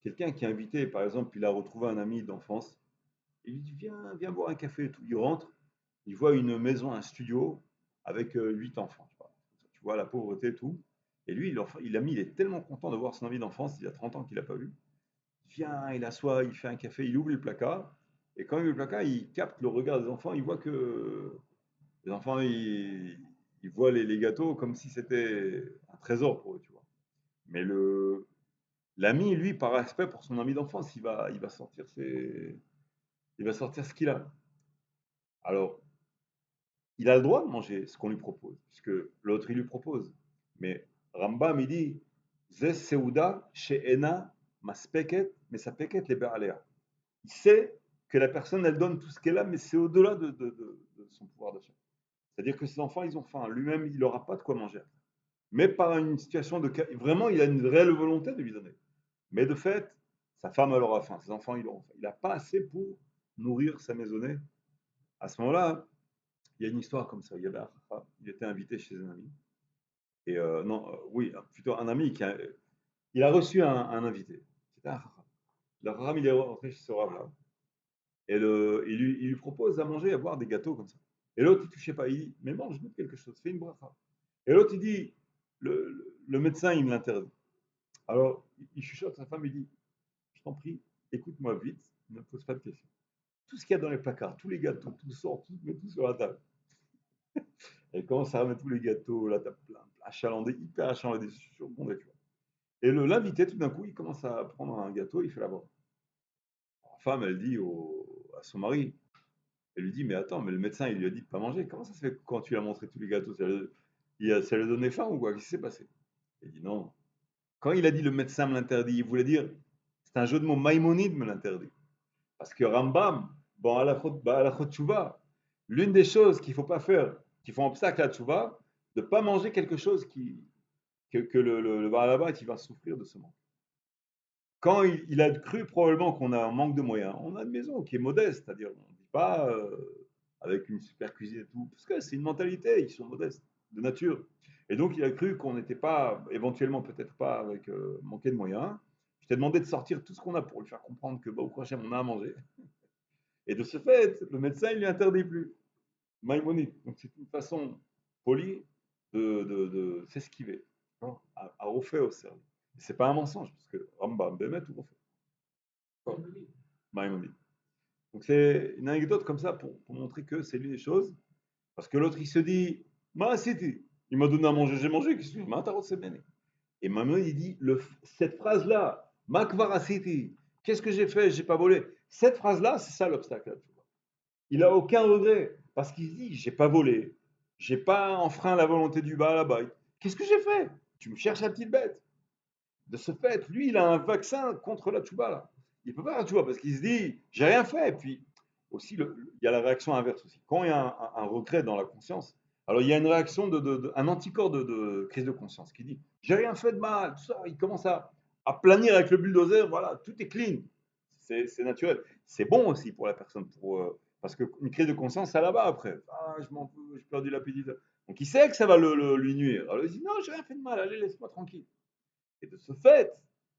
Quelqu'un qui est invité, par exemple, il a retrouvé un ami d'enfance, il lui dit viens boire un café et tout. Il rentre, il voit une maison, un studio avec 8 enfants. Tu vois la pauvreté et tout. Et lui, il est tellement content de voir son ami d'enfance, il y a 30 ans qu'il n'a pas vu. Il vient, il assoit, il fait un café, il ouvre le placard. Et quand il ouvre le placard, il capte le regard des enfants, il voit que les enfants, ils voient les gâteaux comme si c'était un trésor pour eux, tu vois. Mais l'ami, lui, par respect pour son ami d'enfance, il va sortir ce qu'il a. Alors, il a le droit de manger ce qu'on lui propose, puisque l'autre, il lui propose. Mais Rambam, il dit, Zes Seuda She'ena Maspeket, mais sa peket les Be'alea. Il sait que la personne, elle donne tout ce qu'elle a, mais c'est au-delà de son pouvoir d'achat. C'est-à-dire que ses enfants, ils ont faim. Lui-même, il n'aura pas de quoi manger. Mais par une situation de... Vraiment, il a une réelle volonté de lui donner. Mais de fait, sa femme, elle aura faim. Ses enfants, ils auront faim. Il n'a pas assez pour nourrir sa maisonnée. À ce moment-là, il y a une histoire comme ça. Il y avait il était invité chez un ami. Et non, oui, plutôt un ami il a reçu un invité. C'était un Raham. Le Raham, il est rentré chez ce Rav-là. Et il lui propose à manger, à boire des gâteaux comme ça. Et l'autre, il ne touchait pas. Il dit, mais mange, goûte quelque chose, fais une bracha. Et l'autre, il dit, le médecin, il me l'interdit. Alors, il chuchote à sa femme, il dit, je t'en prie, écoute-moi vite, ne me pose pas de questions. Tout ce qu'il y a dans les placards, tous les gâteaux, tout sort, tout, met tout sur la table. Et il commence à remettre tous les gâteaux, la table plein, achalandé, hyper achalandé, surbondé, tu vois. Et l'invité, tout d'un coup, il commence à prendre un gâteau, il fait la boire. La femme, elle dit à son mari, elle lui dit, mais attends, mais le médecin, il lui a dit de ne pas manger. Comment ça se fait que quand tu lui as montré tous les gâteaux, ça lui a donné faim ou quoi? Qu'est-ce qui s'est passé? Il dit, non. Quand il a dit le médecin me l'interdit, il voulait dire, c'est un jeu de mots, Maïmonide me l'interdit. Parce que Rambam, bon, à la Tchouva, l'une des choses qu'il ne faut pas faire, qui font obstacle à la Tchouva, de ne pas manger quelque chose que le Baal il va souffrir de ce manque. Quand il a cru probablement qu'on a un manque de moyens, on a une maison qui est modeste, c'est-à-dire on ne vit pas avec une super cuisine et tout, parce que c'est une mentalité, ils sont modestes de nature. Et donc il a cru qu'on n'était pas, éventuellement peut-être pas avec manquer de moyens. Je t'ai demandé de sortir tout ce qu'on a pour lui faire comprendre que au prochain on a à manger. Et de ce fait, le médecin il lui interdit plus. Maïmonide. Donc c'est une façon polie de s'esquiver, hein, à refaire au cerveau. C'est pas un mensonge, parce que Rambam, Bémet, tout refait. Maïmonide. Donc c'est une anecdote comme ça pour montrer que c'est l'une des choses. Parce que l'autre, il se dit, Ma c'était, il m'a donné à manger, j'ai mangé, qu'est-ce que tu veux? C'est bien. Et Maïmonide, il dit, cette phrase-là, Makvara city, qu'est-ce que j'ai fait? J'ai pas volé. Cette phrase-là, c'est ça l'obstacle. Là, tu vois. Il n'a aucun regret. Parce qu'il se dit, j'ai pas volé. J'ai pas enfreint la volonté du Baal Habayit. Qu'est-ce que j'ai fait? Tu me cherches la petite bête. De ce fait, lui, il a un vaccin contre la tchouba, là. Il peut pas la tchouba parce qu'il se dit, j'ai rien fait. Et puis, aussi, il y a la réaction inverse aussi. Quand il y a un regret dans la conscience, alors il y a une réaction, un anticorps de crise de conscience qui dit, j'ai rien fait de mal, tout ça. Il commence à planir avec le bulldozer, voilà, tout est clean. C'est naturel. C'est bon aussi pour la personne, parce qu'une crise de conscience, ça là-bas après. Ah, je m'en veux, j'ai perdu l'appétit. Donc il sait que ça va lui nuire. Alors il dit, non, j'ai rien fait de mal, allez, laisse-moi tranquille. Et de ce fait,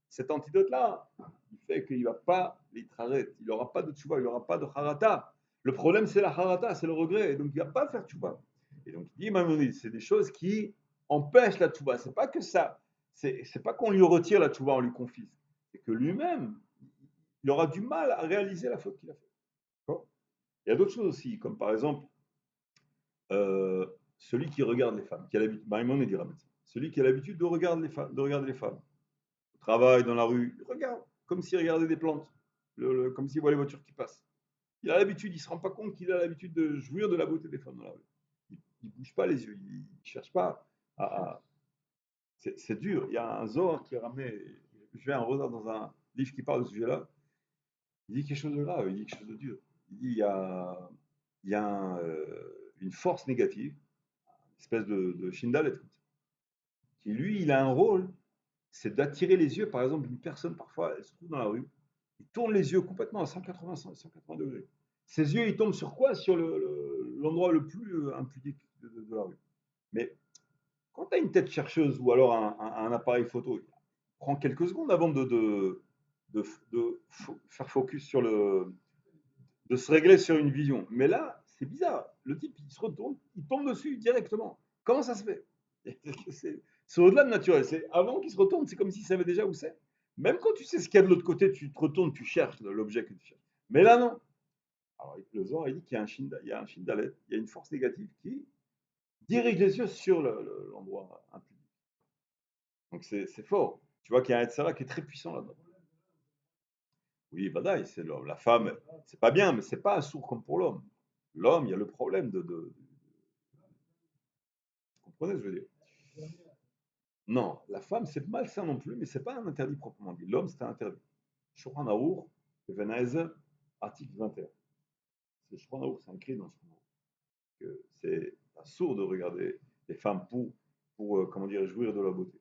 cet antidote-là, il fait qu'il ne va pas les traiter. Il n'aura pas de tchouba, il n'aura pas de harata. Le problème, c'est la harata, c'est le regret. Et donc, il ne va pas faire tchouba. Et donc, il dit, Maïmonide, c'est des choses qui empêchent la tchouba. C'est pas que ça. C'est pas qu'on lui retire la tchouba, on lui confisque. C'est que lui-même, il aura du mal à réaliser la faute qu'il a faite. D'accord. Il y a d'autres choses aussi, comme par exemple, celui qui regarde les femmes, qui a l'habitude, Maïmonide dira ça. Celui qui a l'habitude de regarder les femmes au travail, dans la rue, il regarde, comme s'il regardait des plantes, comme s'il voit les voitures qui passent. Il a l'habitude, il ne se rend pas compte qu'il a l'habitude de jouir de la beauté des femmes dans la rue. Il ne bouge pas les yeux, il ne cherche pas à. C'est dur. Il y a un Zohar qui a ramené, je vais en retard dans un livre qui parle de ce sujet-là, il dit quelque chose de grave, il dit quelque chose de dur. Il dit il y a une force négative, une espèce de Shindalet, comme ça, qui lui, il a un rôle, c'est d'attirer les yeux, par exemple, d'une personne, parfois, elle se trouve dans la rue, il tourne les yeux complètement à 180, 180 degrés. Ses yeux, ils tombent sur quoi? Sur l'endroit le plus impudique de la rue. Mais quand tu as une tête chercheuse ou alors un appareil photo, il prend quelques secondes avant de, faire focus sur de se régler sur une vision. Mais là, c'est bizarre. Le type, il se retourne, il tombe dessus directement. Comment ça se fait? C'est au-delà de naturel. C'est avant qu'il se retourne, c'est comme s'il savait déjà où c'est. Même quand tu sais ce qu'il y a de l'autre côté, tu te retournes, tu cherches l'objet que tu cherches. Mais là, non. Alors, le Zohar, il dit qu'il y a il y a un Shindalet, il y a une force négative qui dirige les yeux sur l'endroit impudique. Donc, c'est fort. Tu vois qu'il y a un Etzara qui est très puissant là-dedans. Oui, badaï, c'est l'homme. La femme, c'est pas bien, mais c'est pas un sourd comme pour l'homme. L'homme, il y a le problème vous comprenez ce que je veux dire? Non, la femme, c'est malsain non plus, mais c'est pas un interdit proprement dit. L'homme, c'est un interdit. Shulchan Arour, Even Haezer, article 21. C'est Shulchan Arour, c'est écrit dans Shulchan Arour que c'est sourd de regarder les femmes pour comment dire, jouir de leur beauté.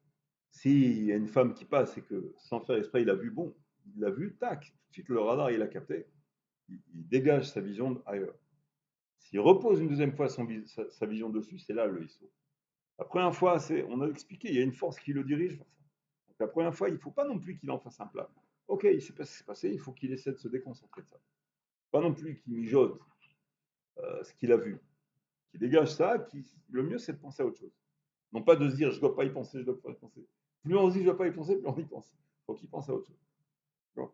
S'il y a une femme qui passe et que, sans faire exprès, il a vu, bon, il l'a vu, tac, tout de suite le radar, il a capté, il dégage sa vision ailleurs. S'il repose une deuxième fois sa vision dessus, c'est là le ISO. La première fois, on a expliqué, il y a une force qui le dirige vers ça. Donc la première fois, il ne faut pas non plus qu'il en fasse un plat. Ok, il sait pas ce qui s'est passé, il faut qu'il essaie de se déconcentrer de ça. Pas non plus qu'il mijote ce qu'il a vu. Qu'il dégage ça, le mieux c'est de penser à autre chose. Non pas de se dire je ne dois pas y penser, je dois pas y penser. Plus on se dit je ne dois pas y penser, plus on y pense. Il faut qu'il pense à autre chose. Bon.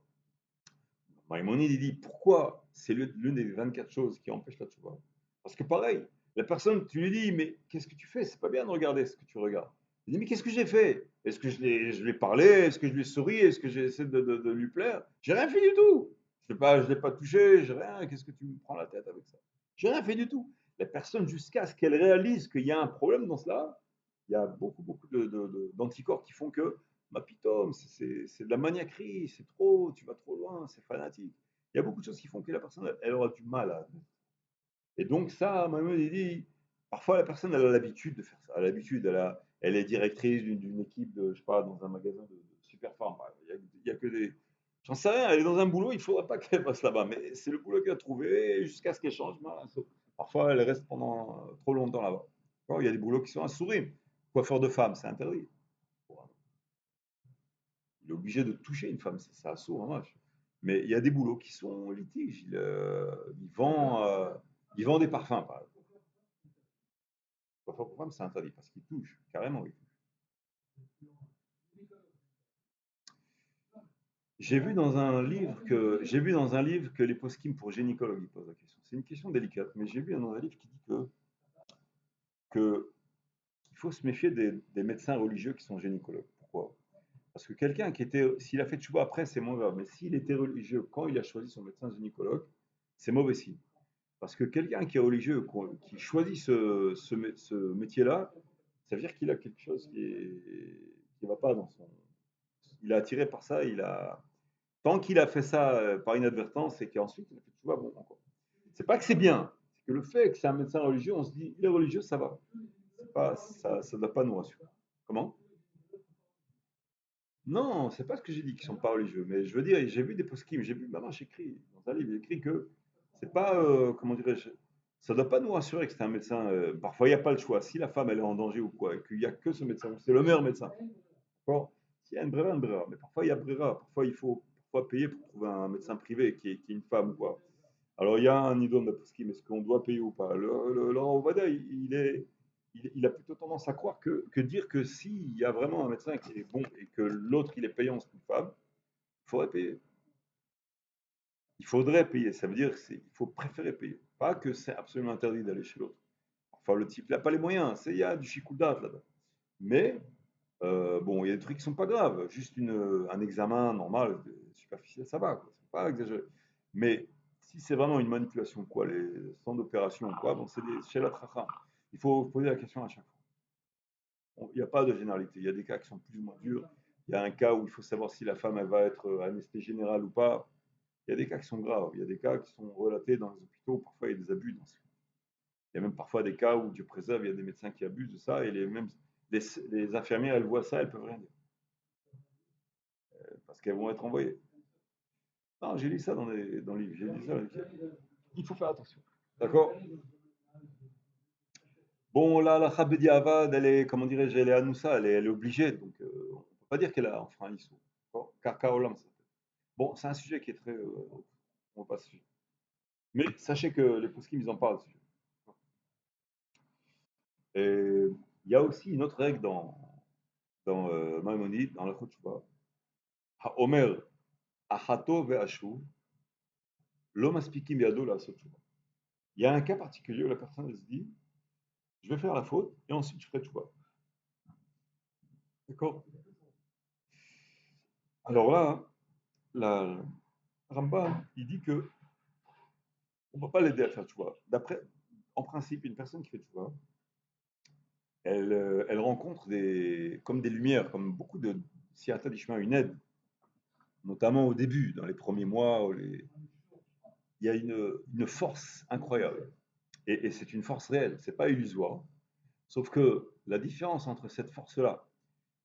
Maïmonide, il dit pourquoi c'est l'une des 24 choses qui empêchent la tchouva. Parce que pareil, la personne, tu lui dis, mais qu'est-ce que tu fais? C'est pas bien de regarder ce que tu regardes. Il dit, mais qu'est-ce que j'ai fait? Est-ce que je lui ai parlé? Est-ce que je lui ai souri? Est-ce que j'ai essayé de lui plaire? J'ai rien fait du tout. Je l'ai pas touché, j'ai rien. Qu'est-ce que tu me prends la tête avec ça? J'ai rien fait du tout. La personne, jusqu'à ce qu'elle réalise qu'il y a un problème dans cela, il y a beaucoup, beaucoup d'anticorps qui font que ma pitome, c'est de la maniaquerie, c'est trop, tu vas trop loin, c'est fanatique. Il y a beaucoup de choses qui font que la personne, elle aura du mal à. Et donc, ça, Manuel, il dit, parfois la personne, elle a l'habitude de faire ça. Elle a l'habitude, elle est directrice d'une équipe de, je sais pas, dans un magasin de super farm. Il y a que des. J'en sais rien, elle est dans un boulot, il ne faudra pas qu'elle passe là-bas. Mais c'est le boulot qu'elle a trouvé jusqu'à ce qu'elle change. Parfois, elle reste pendant trop longtemps là-bas. Il y a des boulots qui sont à sourire. Coiffeur de femme, c'est interdit. Il est obligé de toucher une femme, c'est assaut en match. Mais il y a des boulots qui sont litiges. Il vend des parfums, par exemple. Parfois, pour femme, c'est interdit parce qu'il touche, carrément. Il touche. J'ai vu dans un livre que les poskim pour gynécologue ils posent la question. C'est une question délicate, mais j'ai vu dans un livre qui dit que il faut se méfier des médecins religieux qui sont gynécologues. Pourquoi? Parce que quelqu'un qui était, s'il a fait tchouba après, c'est moins grave. Mais s'il était religieux quand il a choisi son médecin gynécologue, c'est mauvais signe. Parce que quelqu'un qui est religieux, qui choisit ce métier-là, ça veut dire qu'il a quelque chose qui va pas dans son. Il est attiré par ça, tant qu'il a fait ça par inadvertance et qu'ensuite il a fait tchouba, bon, encore. C'est pas que c'est bien, c'est que le fait que c'est un médecin religieux, on se dit, il est religieux, ça va. Ça ne doit pas nous rassurer. Comment? Non, c'est pas ce que j'ai dit qu'ils sont pas religieux, mais je veux dire, j'ai vu des poskim, j'ai vu, maman, j'écris dans un livre, j'écris que c'est pas, comment dirais-je, ça doit pas nous rassurer que c'est un médecin. Parfois, il n'y a pas le choix. Si la femme elle est en danger ou quoi, et qu'il n'y a que ce médecin, c'est le meilleur médecin. D'accord. S'il y a une brera, une brera. Mais parfois, il y a brera. Parfois, il faut payer pour trouver un médecin privé qui est une femme ou quoi. Alors, il y a un idole de poskim, est-ce qu'on doit payer ou pas? Laurent Ovada, il a plutôt tendance à croire que dire que s'il y a vraiment un médecin qui est bon et que l'autre il est payant, c'est une femme, il faudrait payer. Il faudrait payer. Ça veut dire qu'il faut préférer payer. Pas que c'est absolument interdit d'aller chez l'autre. Enfin, le type n'a pas les moyens. Il y a du chicoudat là-bas. Mais, bon, il y a des trucs qui sont pas graves. Juste un examen normal, superficiel, ça va. C'est pas exagéré. Mais Si c'est vraiment une manipulation, quoi, les centres d'opération, quoi, bon, c'est chez la tracha. Il faut poser la question à chaque fois. Il n'y a pas de généralité. Il y a des cas qui sont plus ou moins durs. Il y a un cas où il faut savoir si la femme elle va être anesthésie générale ou pas. Il y a des cas qui sont graves. Il y a des cas qui sont relatés dans les hôpitaux. Parfois, il y a des abus dans ce. Il y a même parfois des cas où, Dieu préserve, il y a des médecins qui abusent de ça et les infirmières, elles voient ça, elles peuvent rien dire parce qu'elles vont être envoyées. Non, j'ai lu ça dans le livre. J'ai lu ça dans le livre. Il faut faire attention. D'accord. Bon, là, la Khabedi Avad, elle est, comment dirais-je, elle est Anoussa, elle est obligée, donc on ne peut pas dire qu'elle a enfreint l'issue. Car Kaolam, ça s'appelle. Bon, c'est un sujet qui est très. On va pas se suivre. Mais sachez que les poskim, ils en parlent. Et il y a aussi une autre règle dans Maïmonide, dans la Khotchouba. Omer, Achato ve'ashuv, l'homme aspikim yado la sotchouba. Il y a un cas particulier où la personne elle se dit je vais faire la faute et ensuite je ferai tchouba. D'accord. Alors là, la Rambam, il dit que on ne va pas l'aider à faire tchouba. D'après, en principe, une personne qui fait tchouba, elle rencontre comme des lumières, comme beaucoup de Siyata d'Ishmael, une aide, notamment au début, dans les premiers mois. Il y a une force incroyable. Et c'est une force réelle, c'est pas illusoire. Sauf que la différence entre cette force-là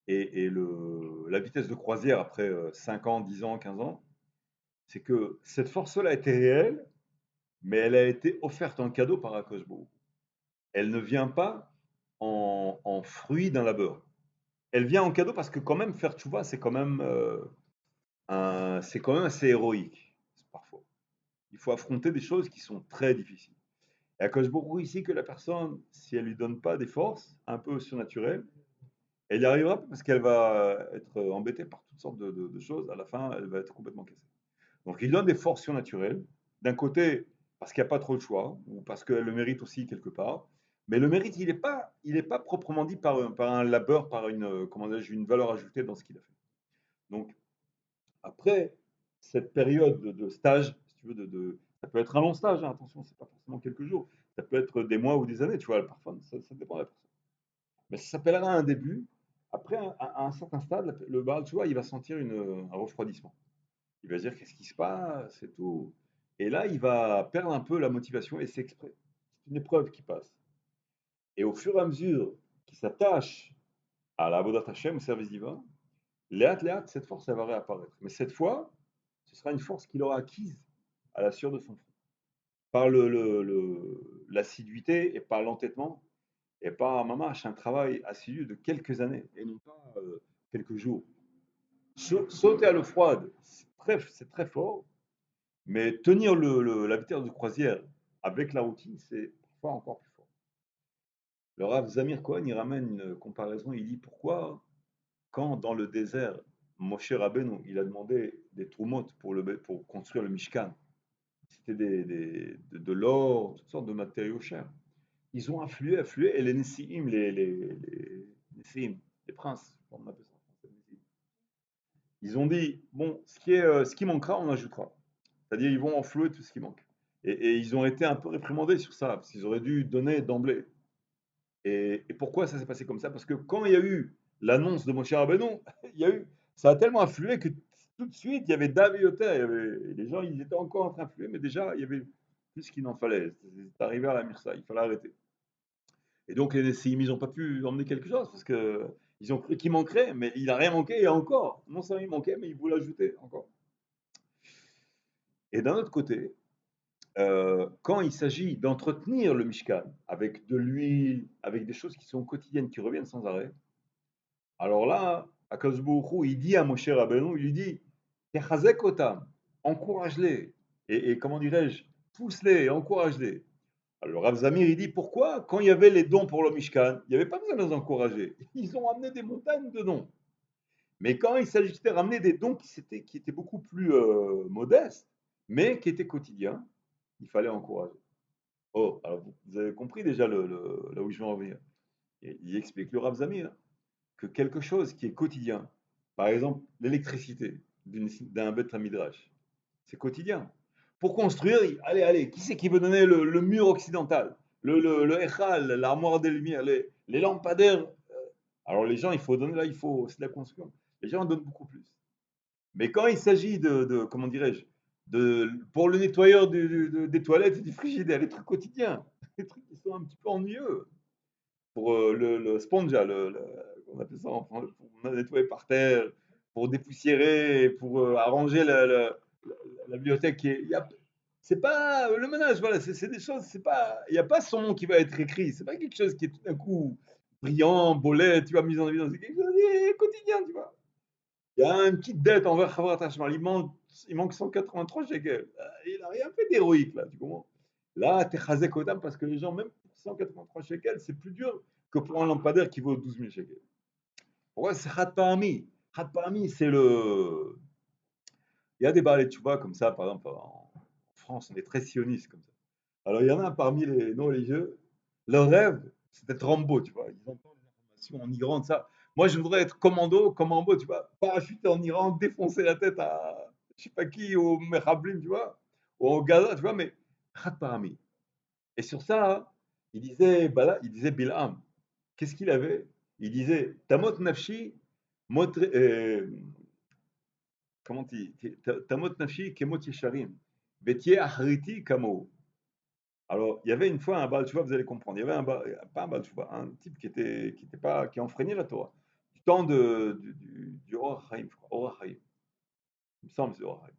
et la vitesse de croisière après 5 ans, 10 ans, 15 ans, c'est que cette force-là était réelle, mais elle a été offerte en cadeau par Akash Baruch. Elle ne vient pas en fruit d'un labeur. Elle vient en cadeau parce que quand même faire tchouva, c'est quand même assez héroïque parfois. Il faut affronter des choses qui sont très difficiles. Et Akash Baruch ici que la personne, si elle lui donne pas des forces un peu surnaturelles, elle y arrivera pas parce qu'elle va être embêtée par toutes sortes de choses. À la fin, elle va être complètement cassée. Donc il donne des forces surnaturelles. D'un côté, parce qu'il n'y a pas trop de choix, ou parce qu'elle le mérite aussi quelque part. Mais le mérite, il est pas proprement dit par un labeur, par comment une valeur ajoutée dans ce qu'il a fait. Donc après cette période de stage, si tu veux, ça peut être un long stage, hein, attention, c'est pas forcément quelques jours. Ça peut être des mois ou des années, tu vois, parfois, ça dépend de la personne. Mais ça s'appellera un début. Après, à un certain stade, le Baal, tu vois, il va sentir un refroidissement. Il va se dire qu'est-ce qui se passe et tout. Et là, il va perdre un peu la motivation et c'est exprès. C'est une épreuve qui passe. Et au fur et à mesure qu'il s'attache à la Avodat Hashem, au service divin, léat, cette force, elle va réapparaître. Mais cette fois, ce sera une force qu'il aura acquise à la sueur de son front. Par l'assiduité et par l'entêtement et par un travail assidu de quelques années et non pas quelques jours. Sauter à l'eau froide, c'est très fort, mais tenir la vitesse de croisière avec la routine, c'est parfois encore plus fort. Le Rav Zamir Cohen, il ramène une comparaison, il dit pourquoi, quand dans le désert, Moshe Rabbeinu, il a demandé des troumotes pour construire le Mishkan, c'était de l'or, toutes sortes de matériaux chers. Ils ont afflué, et les Nessiim, Nessiim, les princes, on appelle ça en français, ils ont dit, bon, ce qui manquera, on ajoutera. C'est-à-dire, ils vont enflouer tout ce qui manque. Et ils ont été un peu réprimandés sur ça, parce qu'ils auraient dû donner d'emblée. Et pourquoi ça s'est passé comme ça? Parce que quand il y a eu l'annonce de Moshe Rabbeinu, il y a eu, ça a tellement afflué que tout de suite, il y avait David Yoter, les gens, ils étaient encore en train d'affluer, mais déjà, il y avait plus qu'il n'en fallait. C'est arrivé à la Myrsa, il fallait arrêter. Et donc, les Nessim, ils n'ont pas pu emmener quelque chose, parce que ils ont cru qu'il manquerait, mais il n'a rien manqué, et encore. Non seulement il manquait, mais ils voulaient ajouter encore. Et d'un autre côté, quand il s'agit d'entretenir le Mishkan avec de l'huile, avec des choses qui sont quotidiennes, qui reviennent sans arrêt, alors là, Akadosh Baruch Hu, il dit à Moshe Rabbeinu, il lui dit, Techazek otam, encourage-les, et comment dirais-je, pousse-les, encourage-les. Alors Rav Zamir, il dit, pourquoi, quand il y avait les dons pour le Mishkan, il n'y avait pas besoin de les encourager. Ils ont amené des montagnes de dons. Mais quand il s'agissait de ramener des dons qui étaient beaucoup plus modestes, mais qui étaient quotidiens, il fallait encourager. Oh, alors vous avez compris déjà là où je veux en venir. Il explique le Rav Zamir que quelque chose qui est quotidien, par exemple l'électricité d'un Beth Midrash, c'est quotidien. pour construire, allez, qui c'est qui veut donner le mur occidental, le Echal, l'armoire des lumières, les lampadaires. Alors les gens, il faut donner là, c'est de la construction. Les gens en donnent beaucoup plus. Mais quand il s'agit comment dirais-je, pour le nettoyeur des toilettes et du frigidaire, les trucs quotidiens, les trucs qui sont un petit peu ennuyeux, pour le sponge, là, on appelle ça en France, pour nettoyer par terre, pour dépoussiérer, pour arranger la bibliothèque. C'est pas le ménage, voilà, c'est des choses, c'est pas, il n'y a pas son nom qui va être écrit, c'est pas quelque chose qui est tout d'un coup brillant, bolet, tu vois, mis en évidence, c'est quelque chose de quotidien, tu vois. Il y a une petite dette envers Khavrat Hashmal. Il manque 183 shekels. Il n'a rien fait d'héroïque, là, tu comprends? Là, t'es chazek odam parce que les gens, même pour 183 shekels, c'est plus dur que pour un lampadaire qui vaut 12 000 shekels. Pourquoi c'est Khat Parmi? Khat Parmi, c'est le. Il y a des balais, tu vois, comme ça, par exemple, en France, on est très sionistes comme ça. Alors, il y en a parmi les non-religieux, leur rêve, c'est d'être Rambo, tu vois. Ils entendent les informations en Iran, de ça. Moi, je voudrais être commando, comme Rambo, tu vois, parachuter en Iran, défoncer la tête à je sais pas qui, au Merhablim, tu vois, ou au Gaza, tu vois, mais Khat Parami. Et sur ça, il disait Bilham, qu'est-ce qu'il avait? Il disait Tamot Nafshi, comment tu dis? Tamot Nafshi, Kemot Yesharim, Betie Ahriti Kamo. Alors, il y avait une fois un Baal Tshuva, vous allez comprendre. Il y avait pas un Baal Tshuva, un type qui enfreignait la Torah. Du temps du Or HaChaim, je crois. Or HaChaim. Il me semble que c'est Or HaChaim.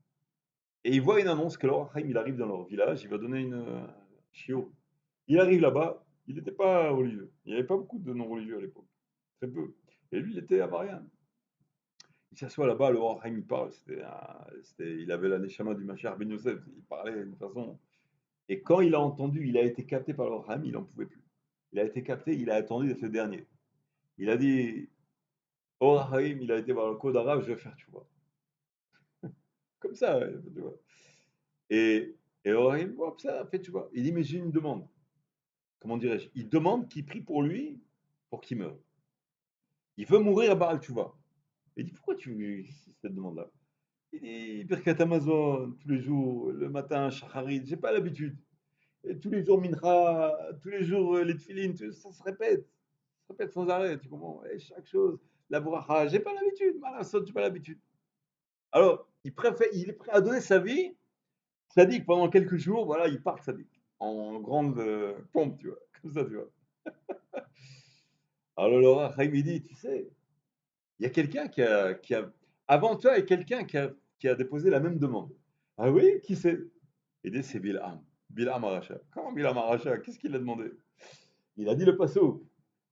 Et il voit une annonce que l'Or HaChaim, il arrive dans leur village, il va donner une chiot. Il arrive là-bas, il n'était pas religieux. Il n'y avait pas beaucoup de non-religieux à l'époque. Très peu. Et lui, il était avarian. Il s'assoit là-bas, le Or HaChaim, il parle. Il avait la Neshama du Mashiach Ben Yosef. Il parlait d'une façon. Et quand il a entendu, il a été capté par le Raham, il n'en pouvait plus. Il a été capté, il a attendu d'être le dernier. Il a dit, oh Rahim, il a été voir le code arabe, je vais faire, tu vois. Comme ça, ouais, tu vois. Et Rahim, hop, ça fait, tu vois. Il dit, mais j'ai une demande. Comment dirais-je? Il demande qu'il prie pour lui, pour qu'il meure. Il veut mourir à Baal, tu vois. Il dit, pourquoi tu veux cette demande-là? Il dit, Birkat Amazon, tous les jours, le matin, Shacharit, j'ai pas l'habitude. Et tous les jours Mincha, tous les jours les tefilines, ça se répète. Ça se répète sans arrêt, tu comprends? Et chaque chose, la bracha, j'ai pas l'habitude, j'ai pas l'habitude. Alors, il est prêt à donner sa vie, Sadik, pendant quelques jours, voilà, il part Sadik, en grande pompe, tu vois, comme ça, tu vois. Alors, Laura Chaim, il dit, tu sais, il y a quelqu'un avant toi, il y a quelqu'un qui a déposé la même demande. Ah oui, qui c'est? Il dit, c'est Bilham. Bilham Aracha. Comment Bilham Aracha? Qu'est-ce qu'il a demandé? Il a dit le passo.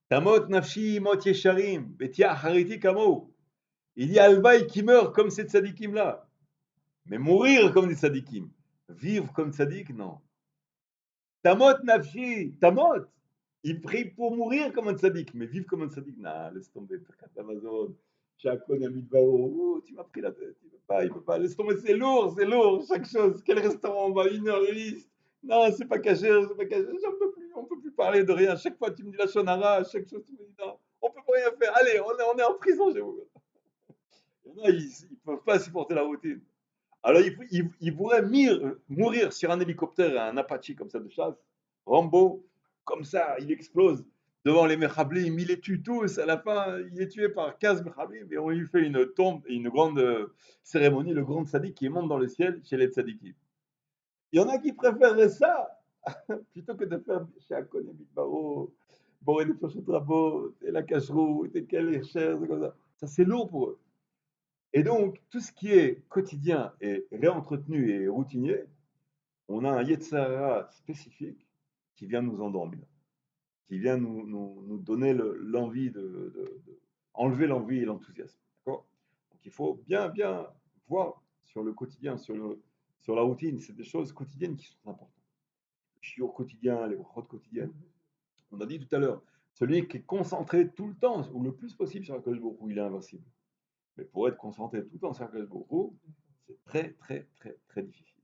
Tamot nafshi mot yesharim, betia hariti kamo. Il dit Alvaï qui meurt comme ces tzadikim là. Mais mourir comme des tzadikim. Vivre comme tzadik, non. Tamot nafshi, tamot. Il prie pour mourir comme un tzadik, mais vivre comme un tzadik, non, laisse tomber. Amazon, Chacon, Amidvaro, tu m'as pris la tête. Il peut pas. Laisse tomber, c'est lourd, chaque chose. Quel restaurant on va, 1 heure de liste. Non, c'est pas caché, c'est pas caché. J'en peux plus, on peut plus parler de rien. Chaque fois, tu me dis la shonara, chaque chose, tu me dis non, on peut pas rien faire. Allez, on est en prison, j'avoue. Non, ils peuvent pas supporter la routine. Alors, il pourrait mourir sur un hélicoptère, un Apache comme ça de chasse. Rambo, comme ça, il explose devant les Mechablim, il les tue tous. À la fin, il est tué par 15 Mechablim et on lui fait une tombe et une grande cérémonie, le grand sadique qui monte dans le ciel chez les tzadikim. Il y en a qui préféreraient ça plutôt que de faire Shakon et Baro, Boré des Fachot Rabot, et la cacheroute, et quelle chair, comme ça. Ça, c'est lourd pour eux. Et donc, tout ce qui est quotidien et réentretenu et routinier, on a un Yetzara spécifique qui vient nous endormir, qui vient nous donner l'envie enlever l'envie et l'enthousiasme. D'accord? Donc, il faut bien voir sur le quotidien, sur la routine. C'est des choses quotidiennes qui sont importantes. Le chiot quotidien, les routes quotidiennes. On a dit tout à l'heure, celui qui est concentré tout le temps, ou le plus possible sur la Kodesh Baruch Hu, il est invincible. Mais pour être concentré tout le temps sur la Kodesh Baruch Hu, c'est très difficile.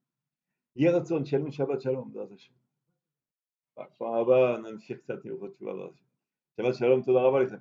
יהי רצון שיהיה לנו שבת שלום, בעזרת השם. בפעם הבאה נמשיך קצת הלכות תשובה בעזרת השם. שבת שלום, תודה רבה לכם.